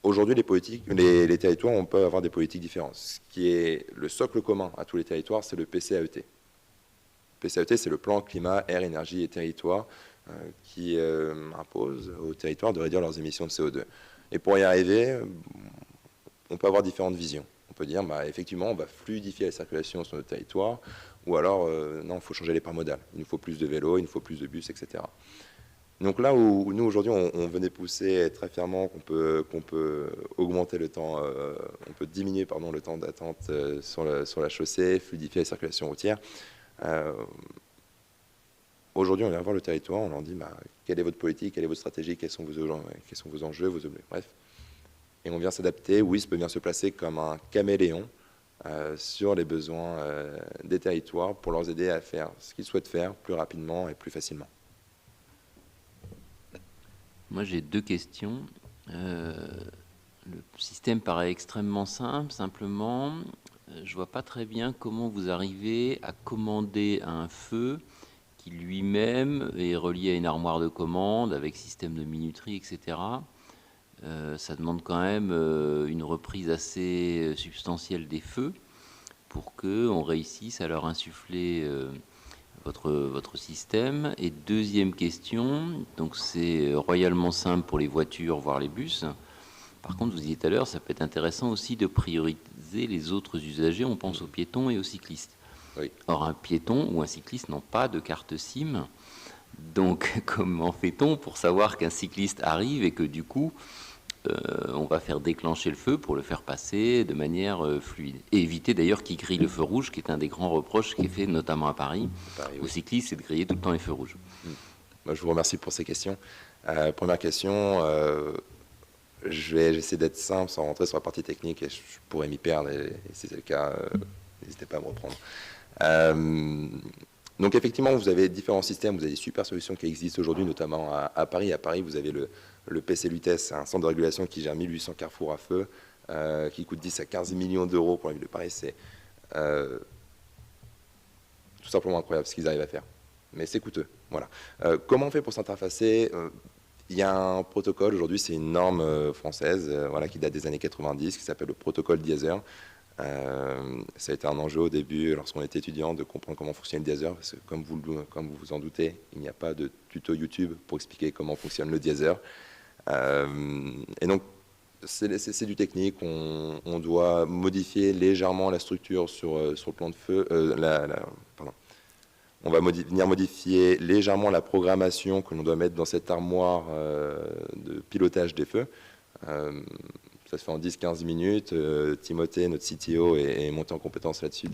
aujourd'hui, les territoires, on peut avoir des politiques différentes. Ce qui est le socle commun à tous les territoires, c'est le PCAET. Le PCAET, c'est le plan climat, air, énergie et territoire qui impose aux territoires de réduire leurs émissions de CO2. Et pour y arriver, on peut avoir différentes visions. On peut dire, effectivement, on va fluidifier la circulation sur notre territoire, ou alors, non, il faut changer les parts modales. Il nous faut plus de vélos, il nous faut plus de bus, etc. Donc là où nous, aujourd'hui, on venait pousser très fièrement qu'on peut augmenter le temps, on peut diminuer le temps d'attente sur la chaussée, fluidifier la circulation routière. Aujourd'hui, on vient voir le territoire, on leur dit quelle est votre politique, quelle est votre stratégie, quels sont vos enjeux, vos objectifs, bref. Et on vient s'adapter, WISP vient se placer comme un caméléon sur les besoins des territoires pour leur aider à faire ce qu'ils souhaitent faire plus rapidement et plus facilement. Moi, j'ai deux questions. Le système paraît extrêmement simple, simplement, je ne vois pas très bien comment vous arrivez à commander un feu qui lui-même est relié à une armoire de commande avec système de minuterie, etc. Ça demande quand même une reprise assez substantielle des feux pour qu'on réussisse à leur insuffler votre système. Et deuxième question, donc c'est royalement simple pour les voitures, voire les bus. Par contre, vous disiez tout à l'heure, ça peut être intéressant aussi de prioriser les autres usagers. On pense aux piétons et aux cyclistes. Oui. Or, un piéton ou un cycliste n'ont pas de carte SIM. Donc, comment fait-on pour savoir qu'un cycliste arrive et que du coup, on va faire déclencher le feu pour le faire passer de manière fluide? Et éviter d'ailleurs qu'il grille le feu rouge, qui est un des grands reproches qui est fait notamment à Paris. Aux cyclistes, c'est de griller tout le temps les feux rouges. Moi, je vous remercie pour ces questions. Première question, j'essaie d'être simple sans rentrer sur la partie technique et je pourrais m'y perdre. Et si c'est le cas, n'hésitez pas à me reprendre. Donc effectivement, vous avez différents systèmes, vous avez des super solutions qui existent aujourd'hui, notamment à Paris. À Paris, vous avez le PC Lutèce, un centre de régulation qui gère 1800 carrefours à feu, qui coûte 10 à 15 millions d'euros pour la ville de Paris. C'est tout simplement incroyable ce qu'ils arrivent à faire. Mais c'est coûteux. Voilà. Comment on fait pour s'interfacer? Il y a un protocole, aujourd'hui c'est une norme française qui date des années 90, qui s'appelle le protocole Diazer. Ça a été un enjeu au début, lorsqu'on était étudiant, de comprendre comment fonctionne le Diazer, parce que comme vous vous en doutez, il n'y a pas de tuto YouTube pour expliquer comment fonctionne le Diazer. Et donc, c'est du technique, on doit modifier légèrement la structure sur le plan de feu, on va venir modifier légèrement la programmation que l'on doit mettre dans cette armoire de pilotage des feux. Ça se fait en 10-15 minutes. Timothée, notre CTO, est monté en compétence là-dessus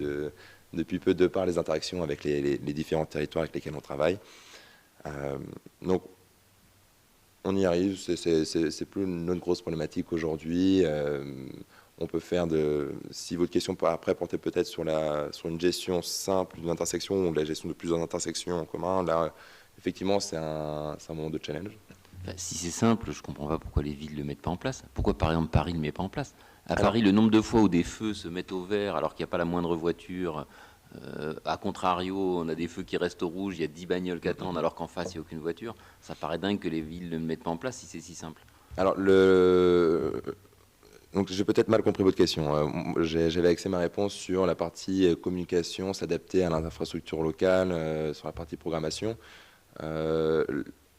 depuis peu, de par les interactions avec les différents territoires avec lesquels on travaille. Donc, on y arrive, c'est plus notre grosse problématique aujourd'hui. On peut faire si votre question après portait peut-être sur une gestion simple d'une intersection ou de la gestion de plusieurs intersections en commun, là, effectivement, c'est un moment de challenge. Si c'est simple, je ne comprends pas pourquoi les villes ne le mettent pas en place. Pourquoi, par exemple, Paris ne le met pas en place? À Paris, le nombre de fois où des feux se mettent au vert alors qu'il n'y a pas la moindre voiture, à contrario, on a des feux qui restent au rouge, il y a 10 bagnoles qui attendent alors qu'en face, il n'y a aucune voiture. Ça paraît dingue que les villes ne le mettent pas en place si c'est si simple. Alors, donc j'ai peut-être mal compris votre question. J'avais axé ma réponse sur la partie communication, s'adapter à l'infrastructure locale, sur la partie programmation.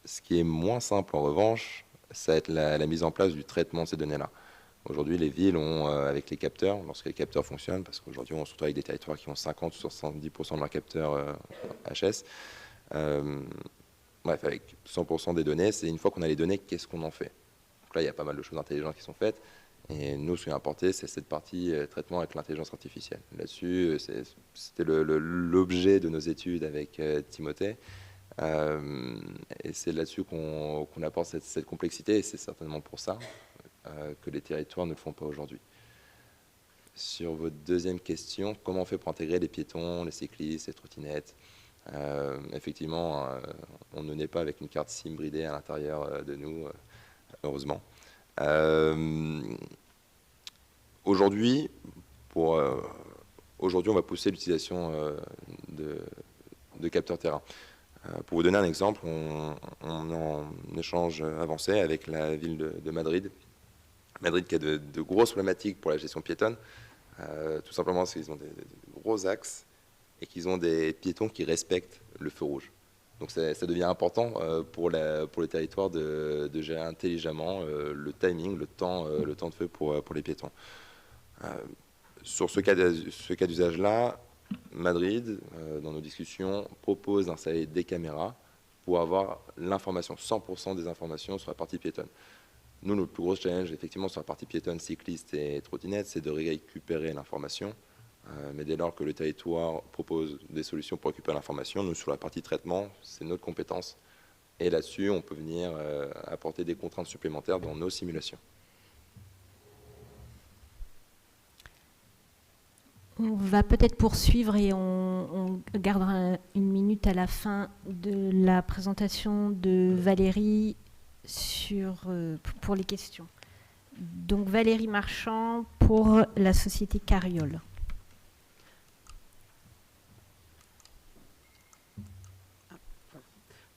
Ce qui est moins simple, en revanche, ça va être la mise en place du traitement de ces données-là. Aujourd'hui, les villes ont, avec les capteurs, lorsque les capteurs fonctionnent, parce qu'aujourd'hui, on se retrouve avec des territoires qui ont 50 ou 70% de leurs capteurs HS, bref, avec 100% des données, c'est une fois qu'on a les données, qu'est-ce qu'on en fait? Donc là, il y a pas mal de choses intelligentes qui sont faites. Et nous, ce qui est importé, c'est cette partie traitement avec l'intelligence artificielle. Là-dessus, c'était l'objet de nos études avec Timothée. Et c'est là-dessus qu'on apporte cette complexité, et c'est certainement pour ça que les territoires ne le font pas aujourd'hui. Sur votre deuxième question, comment on fait pour intégrer les piétons, les cyclistes, les trottinettes? Effectivement, on ne naît pas avec une carte SIM bridée à l'intérieur de nous, heureusement. Aujourd'hui, on va pousser l'utilisation de capteurs terrain. Pour vous donner un exemple, on est en échange avancé avec la ville de Madrid. Madrid qui a de grosses problématiques pour la gestion piétonne, tout simplement parce qu'ils ont des gros axes et qu'ils ont des piétons qui respectent le feu rouge. Donc ça devient important pour le territoire de gérer intelligemment le timing, le temps de feu pour les piétons. Sur ce cas d'usage-là, Madrid, dans nos discussions, propose d'installer des caméras pour avoir l'information, 100% des informations sur la partie piétonne. Nous, notre plus gros challenge, effectivement, sur la partie piétonne, cycliste et trottinette, c'est de récupérer l'information. Mais dès lors que le territoire propose des solutions pour récupérer l'information, nous, sur la partie traitement, c'est notre compétence. Et là-dessus, on peut venir apporter des contraintes supplémentaires dans nos simulations. On va peut-être poursuivre et on gardera une minute à la fin de la présentation de Valérie pour les questions. Donc Valérie Marchand pour la société Cariole.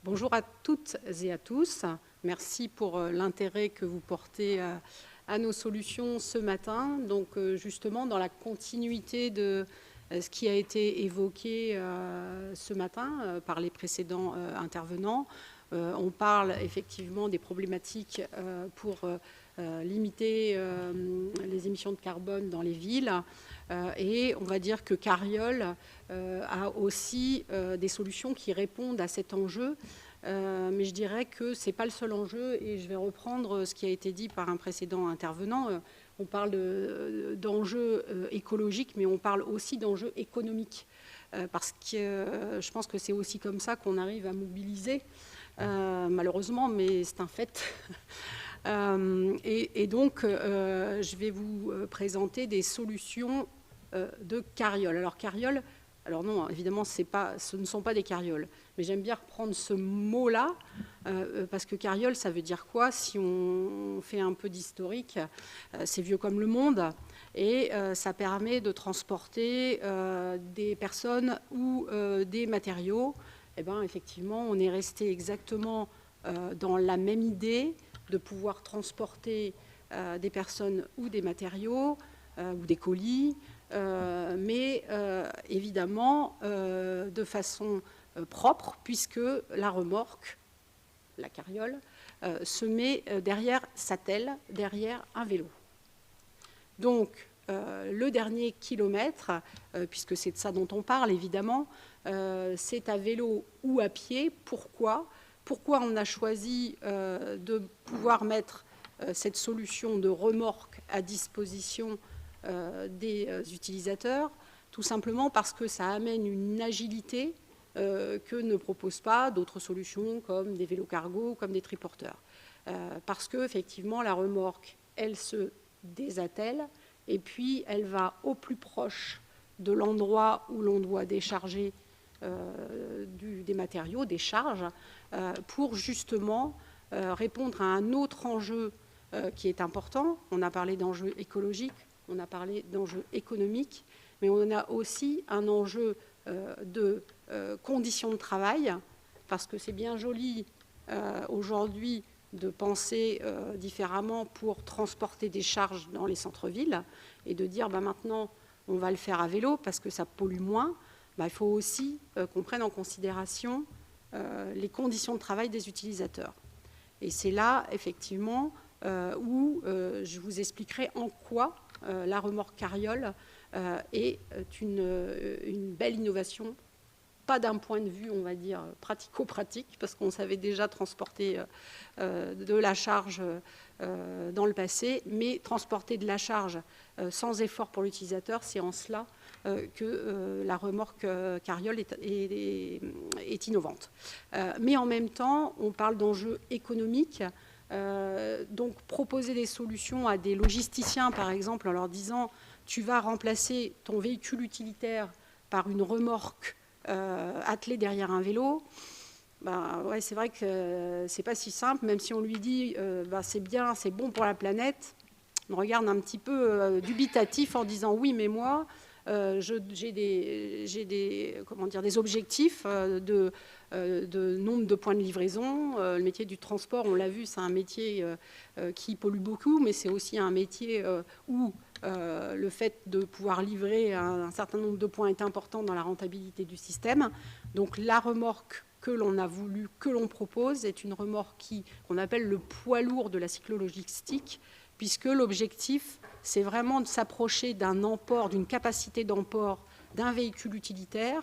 Bonjour à toutes et à tous. Merci pour l'intérêt que vous portez à nos solutions ce matin. Donc justement, dans la continuité de ce qui a été évoqué ce matin par les précédents intervenants, on parle effectivement des problématiques pour limiter les émissions de carbone dans les villes. Et on va dire que Cariole a aussi des solutions qui répondent à cet enjeu. Mais je dirais que ce n'est pas le seul enjeu, et je vais reprendre ce qui a été dit par un précédent intervenant. On parle d'enjeux écologiques, mais on parle aussi d'enjeux économiques, parce que je pense que c'est aussi comme ça qu'on arrive à mobiliser, malheureusement, mais c'est un fait. Et donc, je vais vous présenter des solutions de Cariole. Alors, Cariole, alors non, évidemment, ce ne sont pas des carrioles, mais j'aime bien reprendre ce mot-là, parce que carriole, ça veut dire quoi? Si on fait un peu d'historique, c'est vieux comme le monde, et ça permet de transporter des personnes ou des matériaux. Eh bien, effectivement, on est resté exactement dans la même idée de pouvoir transporter des personnes ou des matériaux ou des colis, mais évidemment de façon propre, puisque la remorque, la carriole, se met derrière, s'attelle derrière un vélo. Donc, le dernier kilomètre, puisque c'est de ça dont on parle évidemment, c'est à vélo ou à pied. Pourquoi on a choisi de pouvoir mettre cette solution de remorque à disposition des utilisateurs, tout simplement parce que ça amène une agilité que ne proposent pas d'autres solutions comme des vélos cargo, comme des triporteurs. Parce qu'effectivement, la remorque, elle se désattelle et puis elle va au plus proche de l'endroit où l'on doit décharger des matériaux, des charges, pour justement répondre à un autre enjeu qui est important. On a parlé d'enjeux écologiques, on a parlé d'enjeux économiques, mais on a aussi un enjeu de conditions de travail, parce que c'est bien joli aujourd'hui de penser différemment pour transporter des charges dans les centres-villes et de dire maintenant on va le faire à vélo parce que ça pollue moins. Il faut aussi qu'on prenne en considération les conditions de travail des utilisateurs. Et c'est là, effectivement, où je vous expliquerai en quoi la remorque carriole est une belle innovation, pas d'un point de vue, on va dire, pratico-pratique, parce qu'on savait déjà transporter de la charge dans le passé, mais transporter de la charge sans effort pour l'utilisateur, c'est en cela que la remorque carriole est innovante. Mais en même temps, on parle d'enjeux économiques. Donc proposer des solutions à des logisticiens, par exemple, en leur disant tu vas remplacer ton véhicule utilitaire par une remorque attelée derrière un vélo, ouais, c'est vrai que c'est pas si simple, même si on lui dit c'est bien, c'est bon pour la planète. On regarde un petit peu dubitatif en disant oui, mais moi j'ai des objectifs de nombre de points de livraison. Le métier du transport, on l'a vu, c'est un métier qui pollue beaucoup, mais c'est aussi un métier où le fait de pouvoir livrer un certain nombre de points est important dans la rentabilité du système. Donc la remorque que l'on a voulu, que l'on propose, est une remorque qu'on appelle le poids lourd de la cyclo-logistique, puisque l'objectif, c'est vraiment de s'approcher d'un emport, d'une capacité d'emport d'un véhicule utilitaire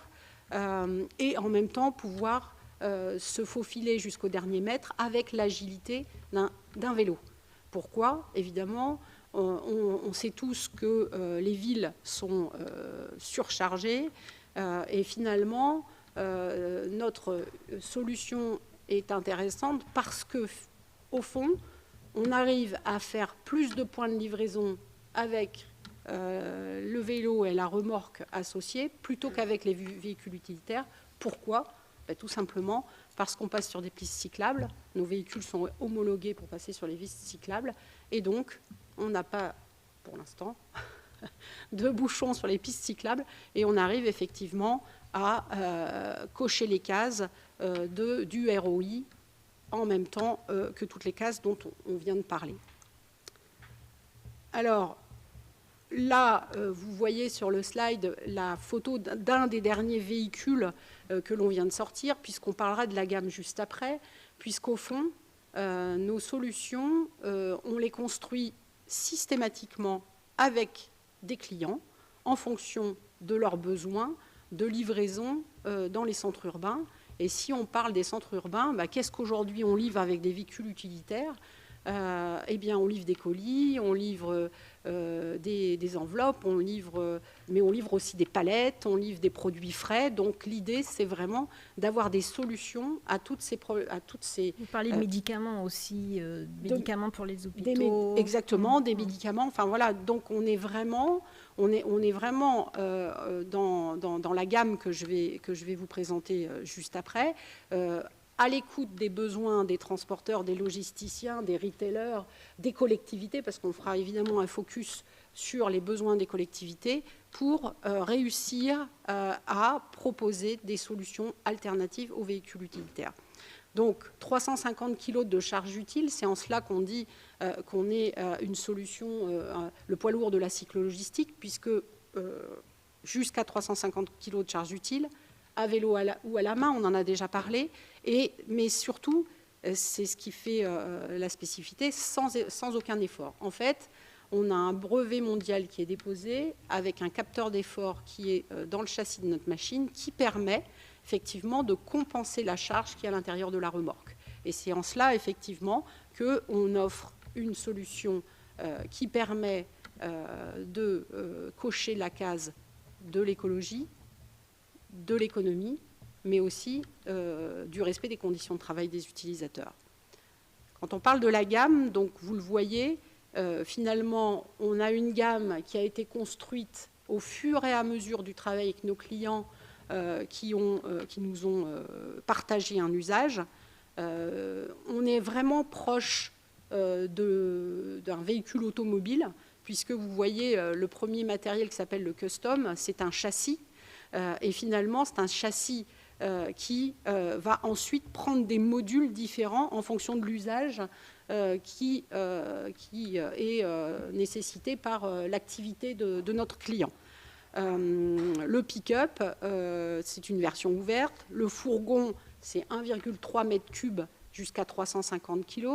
et en même temps pouvoir se faufiler jusqu'au dernier mètre avec l'agilité d'un vélo. Pourquoi ? Évidemment, on sait tous que les villes sont surchargées et finalement, notre solution est intéressante parce que, au fond, on arrive à faire plus de points de livraison avec le vélo et la remorque associée plutôt qu'avec les véhicules utilitaires. Pourquoi ? Tout simplement parce qu'on passe sur des pistes cyclables. Nos véhicules sont homologués pour passer sur les pistes cyclables et donc on n'a pas, pour l'instant, de bouchons sur les pistes cyclables et on arrive effectivement à cocher les cases du ROI en même temps que toutes les cases dont on vient de parler. Alors, là, vous voyez sur le slide la photo d'un des derniers véhicules que l'on vient de sortir, puisqu'on parlera de la gamme juste après, puisqu'au fond, nos solutions, on les construit systématiquement avec des clients en fonction de leurs besoins de livraison dans les centres urbains. Et si on parle des centres urbains, qu'est-ce qu'aujourd'hui on livre avec des véhicules utilitaires ? Eh bien, on livre des colis, on livre des enveloppes, mais on livre aussi des palettes, on livre des produits frais. Donc, l'idée, c'est vraiment d'avoir des solutions à toutes ces... Vous parlez de médicaments aussi, médicaments pour les hôpitaux. Exactement, des médicaments. Enfin, voilà, donc on est vraiment dans la gamme que je vais vous présenter juste après, à l'écoute des besoins des transporteurs, des logisticiens, des retailers, des collectivités, parce qu'on fera évidemment un focus sur les besoins des collectivités pour réussir à proposer des solutions alternatives aux véhicules utilitaires. Donc 350 kg de charge utile, c'est en cela qu'on dit qu'on est une solution, le poids lourd de la cyclo-logistique, puisque jusqu'à 350 kg de charge utile, à vélo ou à la main, on en a déjà parlé, mais surtout, c'est ce qui fait la spécificité, sans aucun effort. En fait, on a un brevet mondial qui est déposé avec un capteur d'effort qui est dans le châssis de notre machine qui permet effectivement de compenser la charge qui est à l'intérieur de la remorque. Et c'est en cela, effectivement, qu'on offre une solution qui permet de cocher la case de l'écologie, de l'économie, mais aussi du respect des conditions de travail des utilisateurs. Quand on parle de la gamme, donc vous le voyez, finalement, on a une gamme qui a été construite au fur et à mesure du travail avec nos clients qui nous ont partagé un usage. On est vraiment proche d'un véhicule automobile, puisque vous voyez le premier matériel qui s'appelle le custom, c'est un châssis. Et finalement, c'est un châssis qui va ensuite prendre des modules différents en fonction de l'usage qui est nécessité par l'activité de notre client. Le pick-up, c'est une version ouverte. Le fourgon, c'est 1,3 m3 jusqu'à 350 kg.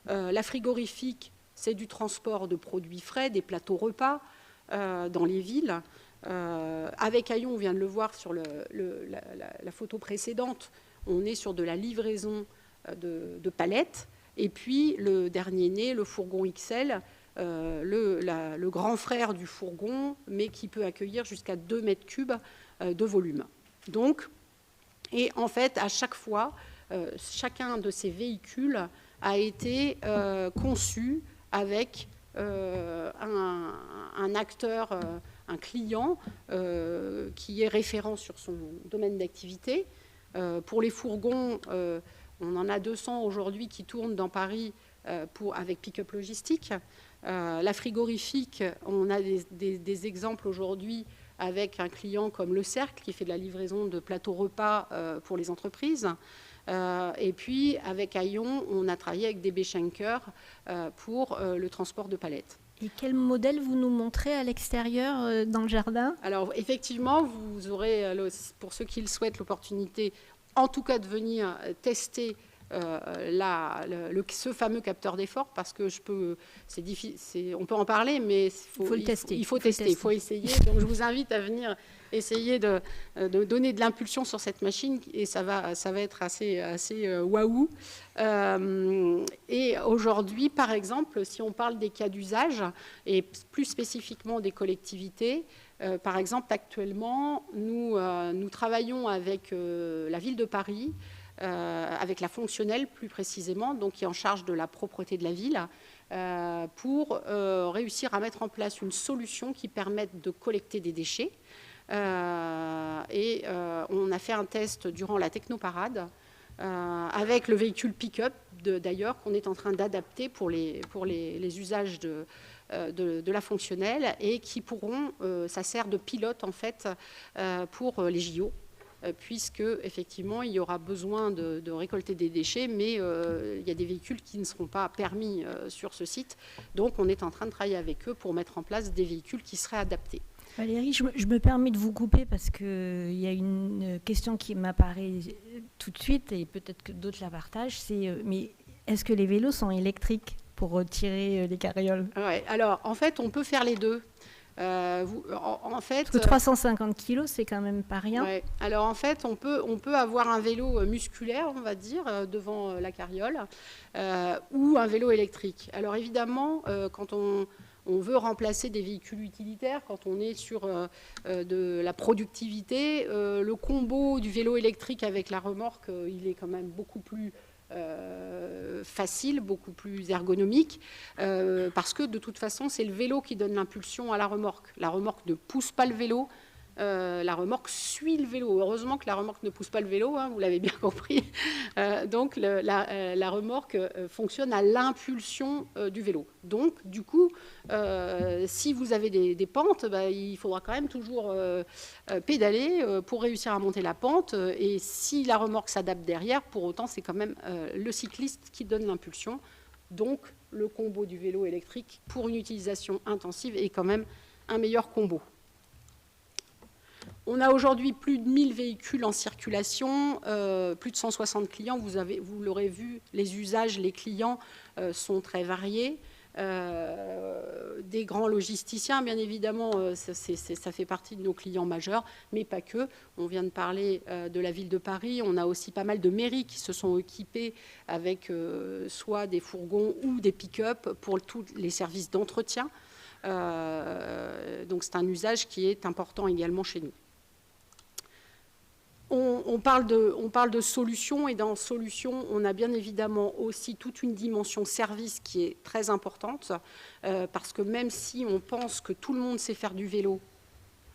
La frigorifique, c'est du transport de produits frais, des plateaux repas dans les villes. Avec Aion, on vient de le voir sur la photo précédente, on est sur de la livraison de palettes. Et puis le dernier né, le fourgon XL, le grand frère du fourgon, mais qui peut accueillir jusqu'à 2 m3 de volume. Donc, et en fait, à chaque fois, chacun de ces véhicules a été conçu avec un acteur, un client qui est référent sur son domaine d'activité. Pour les fourgons, on en a 200 aujourd'hui qui tournent dans Paris avec pick-up logistique. La frigorifique, on a des exemples aujourd'hui avec un client comme Le Cercle qui fait de la livraison de plateaux repas pour les entreprises. Et puis avec Aion, on a travaillé avec DB Schenker pour le transport de palettes. Et quel modèle vous nous montrez à l'extérieur dans le jardin? Alors effectivement, vous aurez, pour ceux qui le souhaitent, l'opportunité en tout cas de venir tester ce fameux capteur d'effort, parce que c'est difficile, on peut en parler, mais il faut tester, il faut essayer. Donc je vous invite à venir essayer de donner de l'impulsion sur cette machine, et ça va être assez waouh. Et aujourd'hui, par exemple, si on parle des cas d'usage, et plus spécifiquement des collectivités, par exemple, actuellement, nous travaillons avec la ville de Paris, avec la fonctionnelle plus précisément, donc qui est en charge de la propreté de la ville, pour réussir à mettre en place une solution qui permette de collecter des déchets. On a fait un test durant la technoparade avec le véhicule pick-up, d'ailleurs, qu'on est en train d'adapter pour les usages de la fonctionnelle, et qui ça sert de pilote en fait pour les JO, puisque effectivement il y aura besoin de récolter des déchets, mais il y a des véhicules qui ne seront pas permis sur ce site. Donc on est en train de travailler avec eux pour mettre en place des véhicules qui seraient adaptés. Valérie, je me permets de vous couper parce qu'il y a une question qui m'apparaît tout de suite, et peut-être que d'autres la partagent, c'est mais est-ce que les vélos sont électriques pour tirer les carrioles? Ouais, alors en fait on peut faire les deux. En fait, parce que 350 kilos, c'est quand même pas rien. Ouais. Alors en fait, on peut avoir un vélo musculaire, on va dire, devant la carriole, ou un vélo électrique. Alors évidemment, quand on veut remplacer des véhicules utilitaires, quand on est sur de la productivité, le combo du vélo électrique avec la remorque, il est quand même beaucoup plus facile, beaucoup plus ergonomique, parce que de toute façon, c'est le vélo qui donne l'impulsion à la remorque. La remorque ne pousse pas le vélo, la remorque suit le vélo. Heureusement que la remorque ne pousse pas le vélo, hein, vous l'avez bien compris. Donc la remorque fonctionne à l'impulsion du vélo. Donc du coup, si vous avez des pentes, il faudra quand même toujours pédaler pour réussir à monter la pente. Et si la remorque s'adapte derrière, pour autant, c'est quand même le cycliste qui donne l'impulsion. Donc le combo du vélo électrique pour une utilisation intensive est quand même un meilleur combo. On a aujourd'hui plus de 1000 véhicules en circulation, plus de 160 clients. Vous l'aurez vu, les usages, les clients sont très variés. des grands logisticiens, bien évidemment, ça fait partie de nos clients majeurs, mais pas que. On vient de parler de la ville de Paris. On a aussi pas mal de mairies qui se sont équipées avec soit des fourgons ou des pick-up pour tous les services d'entretien. Donc c'est un usage qui est important également chez nous. On parle de solutions, et dans solutions, on a bien évidemment aussi toute une dimension service qui est très importante, parce que même si on pense que tout le monde sait faire du vélo,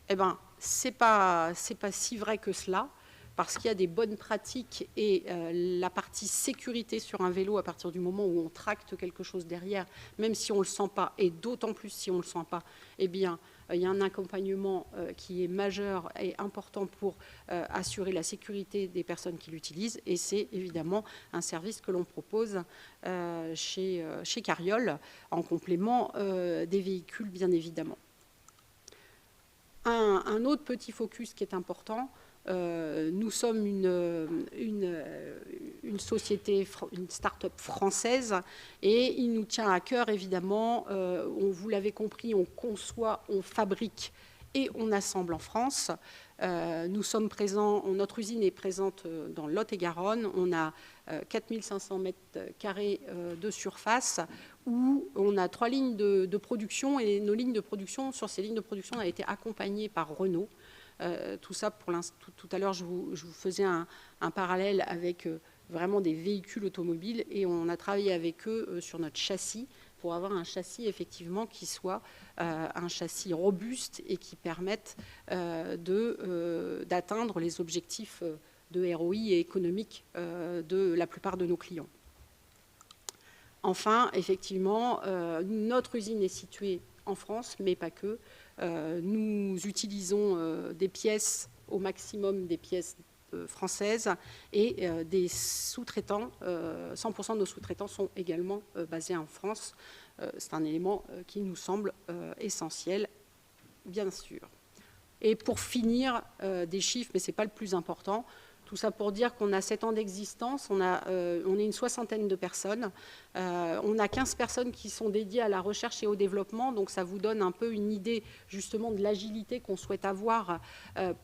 eh ben, c'est pas si vrai que cela, parce qu'il y a des bonnes pratiques, et la partie sécurité sur un vélo, à partir du moment où on tracte quelque chose derrière, même si on ne le sent pas, et d'autant plus si on ne le sent pas, eh bien, il y a un accompagnement qui est majeur et important pour assurer la sécurité des personnes qui l'utilisent, et c'est évidemment un service que l'on propose chez Carriol, en complément des véhicules, bien évidemment. Un autre petit focus qui est important, nous sommes une société, une start-up française, et il nous tient à cœur, évidemment, vous l'avez compris, on conçoit, on fabrique et on assemble en France. Nous sommes présents, notre usine est présente dans le Lot-et-Garonne, on a 4500 mètres carrés de surface, où on a 3 lignes de production, et nos lignes de production, sur ces lignes de production, on a été accompagnées par Renault. Tout ça, tout à l'heure, je vous faisais un parallèle avec vraiment des véhicules automobiles, et on a travaillé avec eux sur notre châssis pour avoir un châssis effectivement qui soit un châssis robuste et qui permette d'atteindre les objectifs de ROI et économique de la plupart de nos clients. Enfin, effectivement, notre usine est située en France, mais pas que. Nous utilisons des pièces, au maximum des pièces françaises, et des sous-traitants, 100% de nos sous-traitants sont également basés en France. C'est un élément qui nous semble essentiel, bien sûr. Et pour finir, des chiffres, mais ce n'est pas le plus important. Tout ça pour dire qu'on a 7 ans d'existence, on est une 60aine de personnes, on a 15 personnes qui sont dédiées à la recherche et au développement, donc ça vous donne un peu une idée justement de l'agilité qu'on souhaite avoir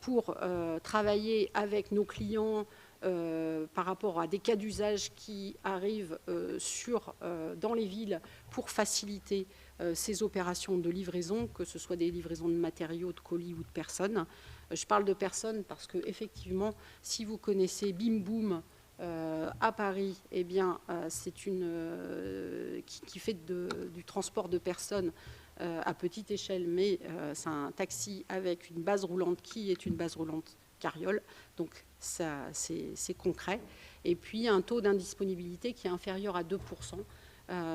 pour travailler avec nos clients par rapport à des cas d'usage qui arrivent dans les villes pour faciliter ces opérations de livraison, que ce soit des livraisons de matériaux, de colis ou de personnes. Je parle de personnes parce que, effectivement, si vous connaissez Bim Boum à Paris, eh bien, c'est qui fait du transport de personnes à petite échelle, mais c'est un taxi avec une base roulante qui est une base roulante Carriol. Donc, ça, c'est concret. Et puis, un taux d'indisponibilité qui est inférieur à 2%.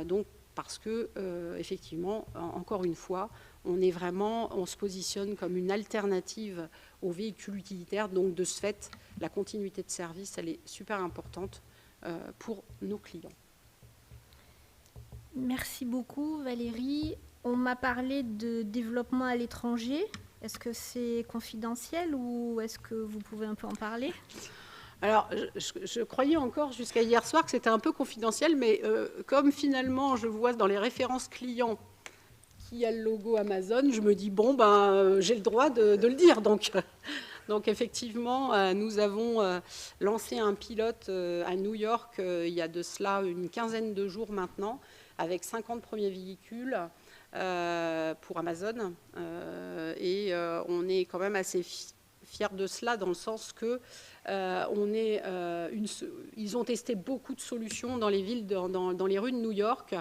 Donc, parce que, effectivement, encore une fois, on se positionne comme une alternative aux véhicules utilitaires. Donc, de ce fait, la continuité de service, elle est super importante pour nos clients. Merci beaucoup, Valérie. On m'a parlé de développement à l'étranger. Est-ce que c'est confidentiel ou est-ce que vous pouvez un peu en parler ? Alors, je croyais encore jusqu'à hier soir que c'était un peu confidentiel, mais comme finalement, je vois dans les références clients qu'il y a le logo Amazon, je me dis, bon, j'ai le droit de le dire. Donc effectivement, nous avons lancé un pilote à New York il y a de cela une quinzaine de jours maintenant, avec 50 premiers véhicules pour Amazon. Et on est quand même assez fiers de cela, dans le sens que ils ont testé beaucoup de solutions dans les villes, dans les rues de New York.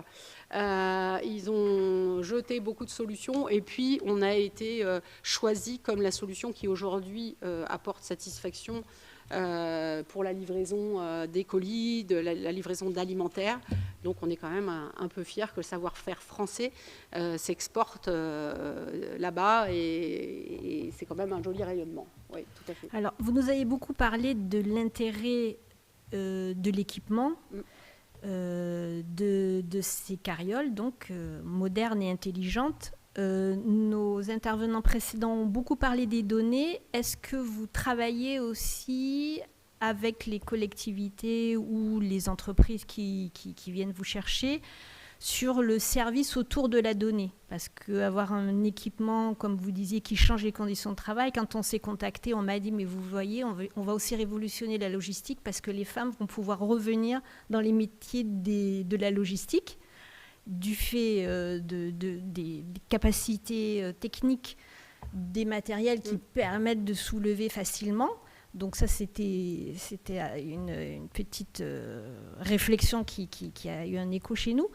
Ils ont jeté beaucoup de solutions, et puis on a été choisi comme la solution qui aujourd'hui apporte satisfaction pour la livraison des colis, de la livraison d'alimentaires. Donc on est quand même un peu fiers que le savoir-faire français s'exporte là-bas, et c'est quand même un joli rayonnement. Oui, tout à fait. Alors, vous nous avez beaucoup parlé de l'intérêt de l'équipement, de ces carrioles, donc modernes et intelligentes. Nos intervenants précédents ont beaucoup parlé des données. Est-ce que vous travaillez aussi avec les collectivités ou les entreprises qui viennent vous chercher sur le service autour de la donnée. Parce qu'avoir un équipement, comme vous disiez, qui change les conditions de travail, quand on s'est contacté, on m'a dit, mais vous voyez, on va aussi révolutionner la logistique parce que les femmes vont pouvoir revenir dans les métiers de la logistique du fait des capacités techniques des matériels qui permettent de soulever facilement. Donc ça, c'était une petite réflexion qui a eu un écho chez nous.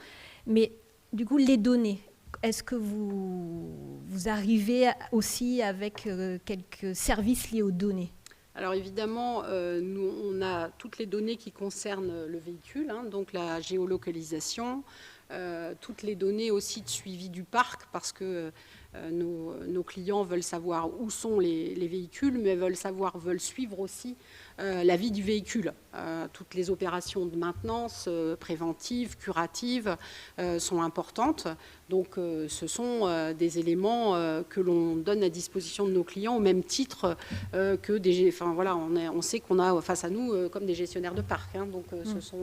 Mais du coup, les données, est-ce que vous arrivez aussi avec quelques services liés aux données ? Alors évidemment, nous, on a toutes les données qui concernent le véhicule, donc la géolocalisation, toutes les données aussi de suivi du parc, parce que nos clients veulent savoir où sont les véhicules, mais veulent suivre aussi la vie du véhicule. Toutes les opérations de maintenance préventives, curatives sont importantes. Donc ce sont des éléments que l'on donne à disposition de nos clients au même titre que des... Enfin voilà, on sait qu'on a face à nous comme des gestionnaires de parc. Donc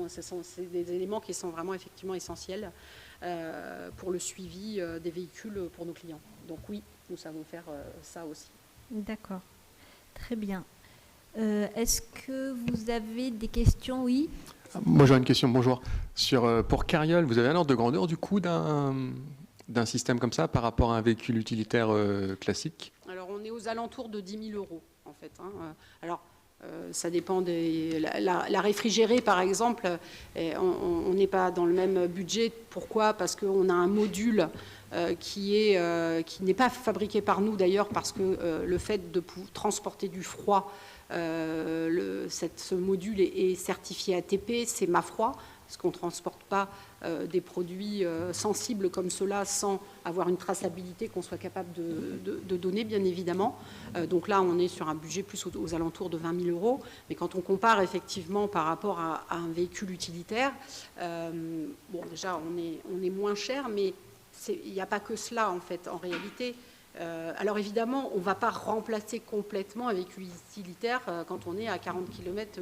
c'est des éléments qui sont vraiment effectivement essentiels pour le suivi des véhicules pour nos clients. Donc oui, nous savons faire ça aussi. D'accord, très bien. Est-ce que vous avez des questions ? Oui. Moi j'ai une question, bonjour. Pour Cariole, vous avez un ordre de grandeur du coup d'un système comme ça par rapport à un véhicule utilitaire classique ? Alors on est aux alentours de 10 000 € en fait. Alors ça dépend la réfrigérée par exemple, on n'est pas dans le même budget. Pourquoi ? Parce qu'on a un module qui n'est pas fabriqué par nous d'ailleurs, parce que le fait de transporter du froid, ce module est certifié ATP, c'est MAFROID, parce qu'on ne transporte pas des produits sensibles comme cela sans avoir une traçabilité qu'on soit capable de donner, bien évidemment. Donc là, on est sur un budget plus aux alentours de 20 000 €. Mais quand on compare effectivement par rapport à un véhicule utilitaire, bon, déjà, on est moins cher, mais il n'y a pas que cela, en fait, en réalité. Alors évidemment, on ne va pas remplacer complètement un véhicule utilitaire quand on est à 40 km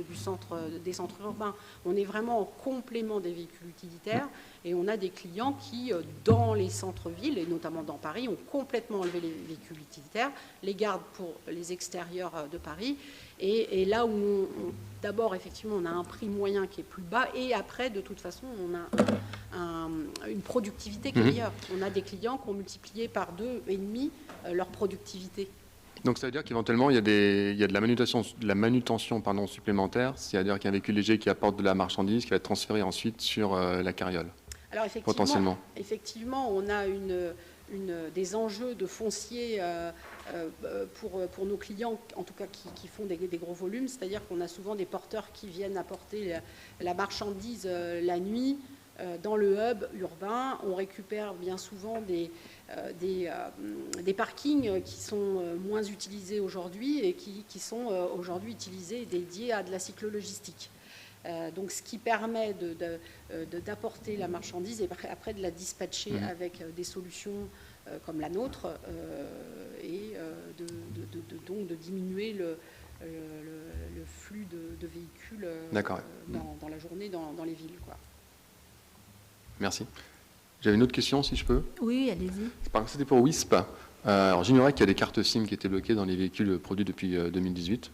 des centres urbains. On est vraiment en complément des véhicules utilitaires et on a des clients qui, dans les centres-villes, et notamment dans Paris, ont complètement enlevé les véhicules utilitaires, les gardent pour les extérieurs de Paris. Et là où, d'abord, effectivement, on a un prix moyen qui est plus bas et après, de toute façon, on a une productivité qui est meilleure. On a des clients qui ont multiplié par 2,5 leur productivité. Donc ça veut dire qu'éventuellement, il y a de la manutention supplémentaire, c'est-à-dire qu'il y a un véhicule léger qui apporte de la marchandise qui va être transféré ensuite sur la carriole. Alors effectivement, on a des enjeux de foncier pour nos clients, en tout cas qui font des gros volumes, c'est-à-dire qu'on a souvent des porteurs qui viennent apporter la marchandise la nuit dans le hub urbain. On récupère bien souvent des parkings qui sont moins utilisés aujourd'hui et qui sont aujourd'hui utilisés et dédiés à de la cyclo-logistique. Donc ce qui permet d'apporter la marchandise et après de la dispatcher avec des solutions comme la nôtre et donc de diminuer le flux de véhicules dans la journée dans les villes, quoi. Merci. J'avais une autre question, si je peux. Oui, allez-y. C'était pour WISP. Alors, j'ignorais qu'il y a des cartes SIM qui étaient bloquées dans les véhicules produits depuis 2018.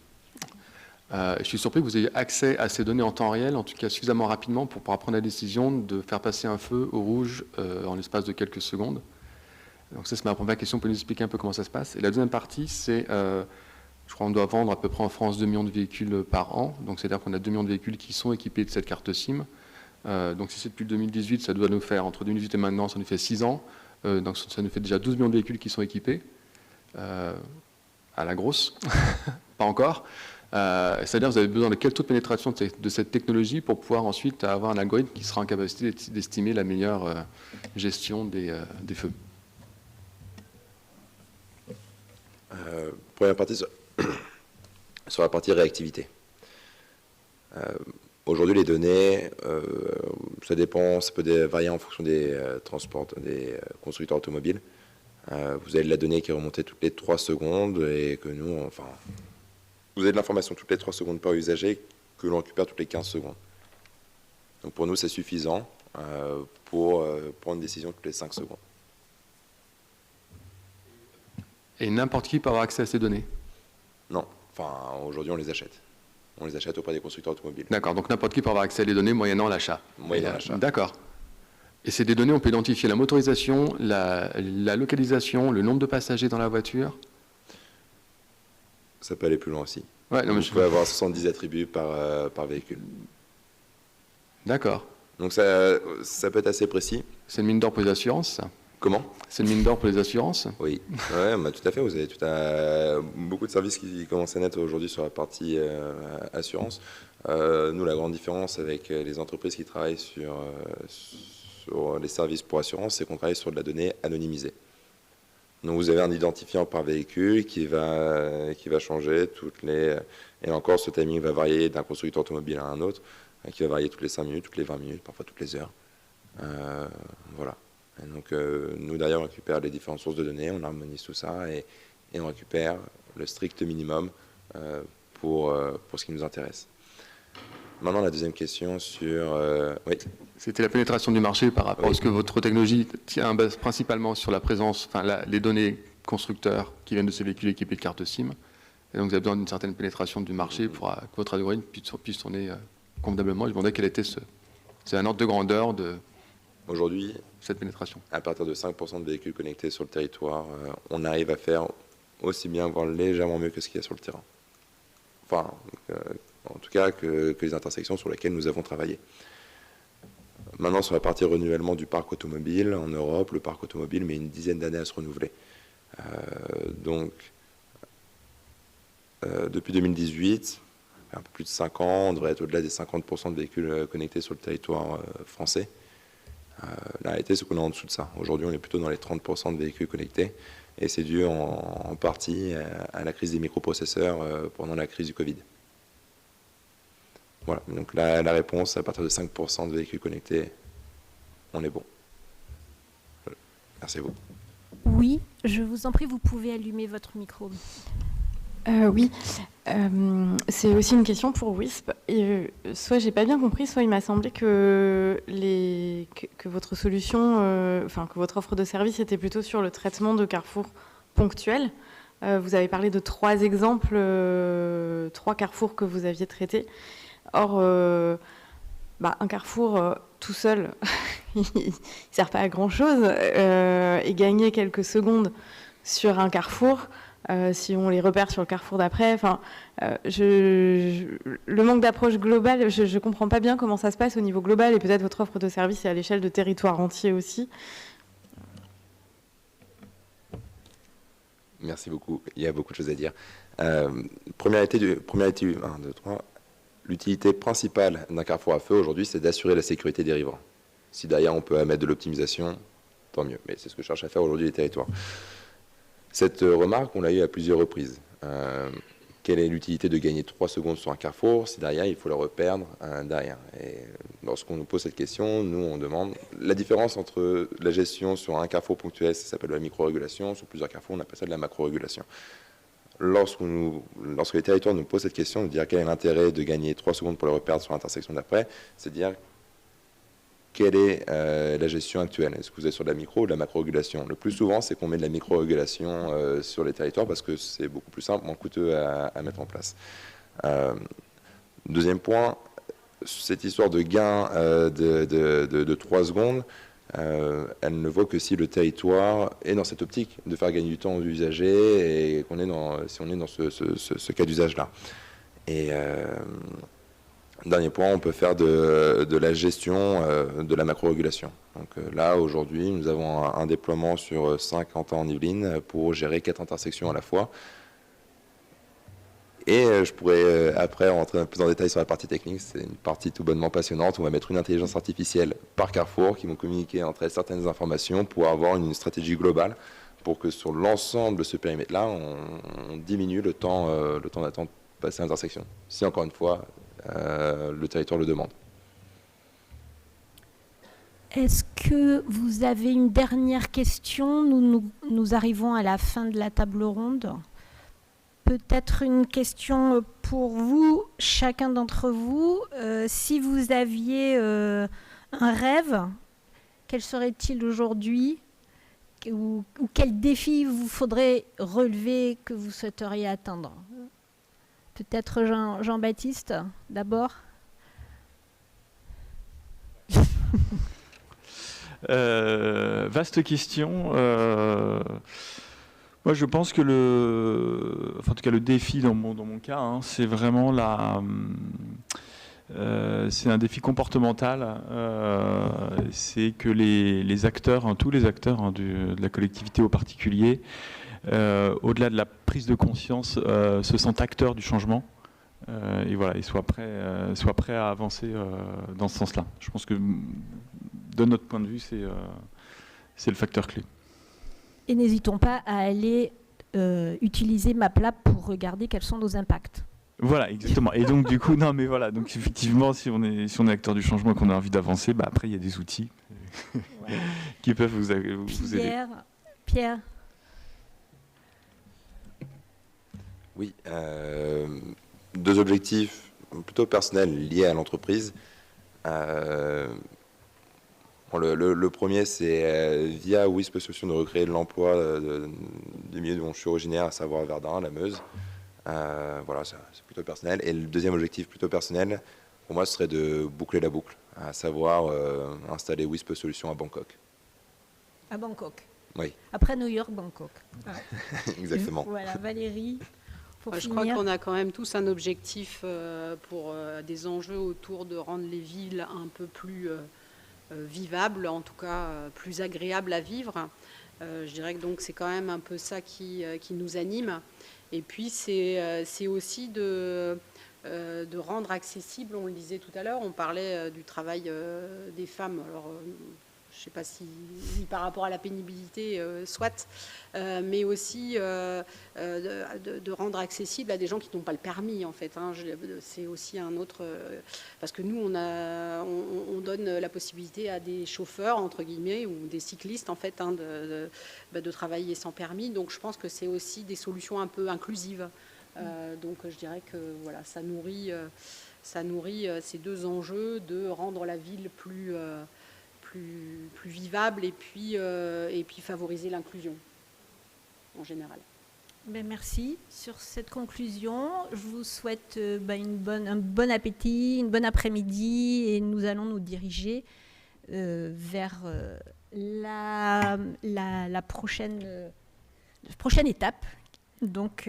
Je suis surpris que vous ayez accès à ces données en temps réel, en tout cas suffisamment rapidement pour pouvoir prendre la décision de faire passer un feu au rouge en l'espace de quelques secondes. Donc ça, c'est ma première question. Vous pouvez nous expliquer un peu comment ça se passe? Et la deuxième partie, c'est, je crois qu'on doit vendre à peu près en France 2 millions de véhicules par an. Donc c'est-à-dire qu'on a 2 millions de véhicules qui sont équipés de cette carte SIM. Donc si c'est depuis 2018, ça doit nous faire, entre 2018 et maintenant, ça nous fait 6 ans. Donc ça nous fait déjà 12 millions de véhicules qui sont équipés. À la grosse, pas encore. C'est-à-dire que vous avez besoin de quel taux de pénétration de cette technologie pour pouvoir ensuite avoir un algorithme qui sera en capacité d'estimer la meilleure gestion des feux. Première partie sur la partie réactivité. Aujourd'hui, les données, ça dépend, ça peut varier en fonction des des constructeurs automobiles. Vous avez de la donnée qui est remontée toutes les 3 secondes et que nous, vous avez de l'information toutes les 3 secondes par usager que l'on récupère toutes les 15 secondes. Donc pour nous, c'est suffisant pour prendre une décision toutes les 5 secondes. Et n'importe qui peut avoir accès à ces données? Non, enfin aujourd'hui on les achète. On les achète auprès des constructeurs automobiles. D'accord, donc n'importe qui peut avoir accès à les données moyennant l'achat. Moyennant l'achat. D'accord. Et c'est des données, on peut identifier la motorisation, la localisation, le nombre de passagers dans la voiture? Ça peut aller plus loin aussi. Ouais, non, mais Vous pouvez avoir 70 attributs par véhicule. D'accord. Donc ça peut être assez précis. C'est une mine d'or pour les assurances, ça? Comment? C'est une mine d'or pour les assurances? Oui, ouais, bah, tout à fait. Vous avez beaucoup de services qui commencent à naître aujourd'hui sur la partie assurance. Nous, la grande différence avec les entreprises qui travaillent sur les services pour assurance, c'est qu'on travaille sur de la donnée anonymisée. Donc vous avez un identifiant par véhicule qui va changer toutes les... Et encore, ce timing va varier d'un constructeur automobile à un autre, qui va varier toutes les 5 minutes, toutes les 20 minutes, parfois toutes les heures. Voilà. Et donc nous, derrière, on récupère les différentes sources de données, on harmonise tout ça et on récupère le strict minimum pour ce qui nous intéresse. Maintenant, la deuxième question sur... oui. C'était la pénétration du marché par rapport à ce que votre technologie tient base principalement sur la présence, les données constructeurs qui viennent de ces véhicules équipés de cartes SIM. Et donc, vous avez besoin d'une certaine pénétration du marché pour que votre algorithme puisse tourner convenablement. Je me demandais quel était c'est un ordre de grandeur de aujourd'hui cette pénétration. À partir de 5% de véhicules connectés sur le territoire, on arrive à faire aussi bien, voire légèrement mieux que ce qu'il y a sur le terrain. Enfin, en tout cas, que les intersections sur lesquelles nous avons travaillé. Maintenant, sur la partie renouvellement du parc automobile, en Europe, le parc automobile met une dizaine d'années à se renouveler. Depuis 2018, un peu plus de 5 ans, on devrait être au-delà des 50% de véhicules connectés sur le territoire français. La réalité, c'est qu'on est en dessous de ça. Aujourd'hui, on est plutôt dans les 30% de véhicules connectés, et c'est dû en partie à la crise des microprocesseurs pendant la crise du Covid. Voilà, donc la réponse, à partir de 5% de véhicules connectés, on est bon. Merci à vous. Oui, je vous en prie, vous pouvez allumer votre micro. Oui, c'est aussi une question pour WISP. Soit j'ai pas bien compris, soit il m'a semblé que votre solution, que votre offre de service était plutôt sur le traitement de carrefours ponctuels. Vous avez parlé de 3 exemples, 3 carrefours que vous aviez traités. Or, un carrefour tout seul, il ne sert pas à grand-chose. Et gagner quelques secondes sur un carrefour, si on les repère sur le carrefour d'après, le manque d'approche globale, je ne comprends pas bien comment ça se passe au niveau global, et peut-être votre offre de service est à l'échelle de territoire entier aussi. Merci beaucoup. Il y a beaucoup de choses à dire. Première étude, 1, 2, 3. L'utilité principale d'un carrefour à feu aujourd'hui, c'est d'assurer la sécurité des riverains. Si derrière on peut mettre de l'optimisation, tant mieux. Mais c'est ce que cherchent à faire aujourd'hui les territoires. Cette remarque, on l'a eu à plusieurs reprises. Quelle est l'utilité de gagner 3 secondes sur un carrefour si derrière il faut le reperdre derrière? Et lorsqu'on nous pose cette question, nous on demande la différence entre la gestion sur un carrefour ponctuel, ça s'appelle la micro-régulation, sur plusieurs carrefours on appelle ça de la macro-régulation. Lorsque les territoires nous posent cette question, de dire quel est l'intérêt de gagner 3 secondes pour le reperdre sur l'intersection d'après, c'est de dire quelle est la gestion actuelle. Est-ce que vous êtes sur de la micro ou de la macro-régulation? Le plus souvent, c'est qu'on met de la micro-régulation sur les territoires parce que c'est beaucoup plus simple, moins coûteux à mettre en place. Deuxième point, cette histoire de gain de 3 secondes, elle ne vaut que si le territoire est dans cette optique de faire gagner du temps aux usagers et si on est dans ce cas d'usage-là. Et dernier point, on peut faire de la gestion de la macro-régulation. Donc là, aujourd'hui, nous avons un déploiement sur 50 ans en Yvelines pour gérer 4 intersections à la fois. Et je pourrais après rentrer un peu en détail sur la partie technique. C'est une partie tout bonnement passionnante. On va mettre une intelligence artificielle par carrefour qui vont communiquer entre elles certaines informations pour avoir une stratégie globale pour que sur l'ensemble de ce périmètre-là, on diminue le temps d'attente passer à l'intersection. Si encore une fois, le territoire le demande. Est-ce que vous avez une dernière question? Nous arrivons à la fin de la table ronde. Peut-être une question pour vous, chacun d'entre vous. Si vous aviez un un rêve, quel serait-il aujourd'hui, ou quel défi vous faudrait relever, que vous souhaiteriez atteindre? Peut-être Jean-Baptiste, d'abord. Vaste question. Moi, je pense que en tout cas, le défi dans mon cas, hein, c'est vraiment c'est un défi comportemental. C'est que les acteurs, hein, tous les acteurs, hein, de la collectivité au particulier, au-delà de la prise de conscience, se sentent acteurs du changement. Et voilà, et soient prêts à avancer dans ce sens-là. Je pense que, de notre point de vue, c'est le facteur clé. Et n'hésitons pas à aller utiliser MapLab pour regarder quels sont nos impacts. Voilà, exactement. Et donc, du coup, non, mais voilà. Donc, effectivement, si on est acteur du changement et qu'on a envie d'avancer, bah, après, il y a des outils qui peuvent vous aider. Pierre. Oui, 2 objectifs plutôt personnels liés à l'entreprise. Le premier, c'est via WISP Solutions de recréer de l'emploi du milieu dont je suis originaire, à savoir Verdun, la Meuse. Voilà, c'est plutôt personnel. Et le deuxième objectif plutôt personnel, pour moi, ce serait de boucler la boucle, à savoir installer WISP Solutions à Bangkok. À Bangkok. Oui. Après New York, Bangkok. Exactement. Voilà, Valérie. Je crois qu'on a quand même tous un objectif pour des enjeux autour de rendre les villes un peu plus vivables, en tout cas plus agréables à vivre. Je dirais que donc c'est quand même un peu ça qui nous anime. Et puis c'est aussi de rendre accessible, on le disait tout à l'heure, on parlait du travail des femmes. Alors, je ne sais pas si par rapport à la pénibilité, soit, mais aussi de rendre accessible à des gens qui n'ont pas le permis, en fait. Hein. C'est aussi un autre... parce que nous, on donne la possibilité à des chauffeurs, entre guillemets, ou des cyclistes, en fait, hein, de travailler sans permis. Donc, je pense que c'est aussi des solutions un peu inclusives. Donc, je dirais que voilà, ça nourrit ces 2 enjeux de rendre la ville plus vivable et puis favoriser l'inclusion en général. Ben merci. Sur cette conclusion, je vous souhaite un bon appétit, une bonne après-midi et nous allons nous diriger vers la prochaine étape, donc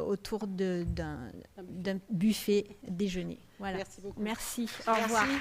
autour d'un buffet déjeuner. Voilà. Merci beaucoup. Merci. Au revoir. Merci.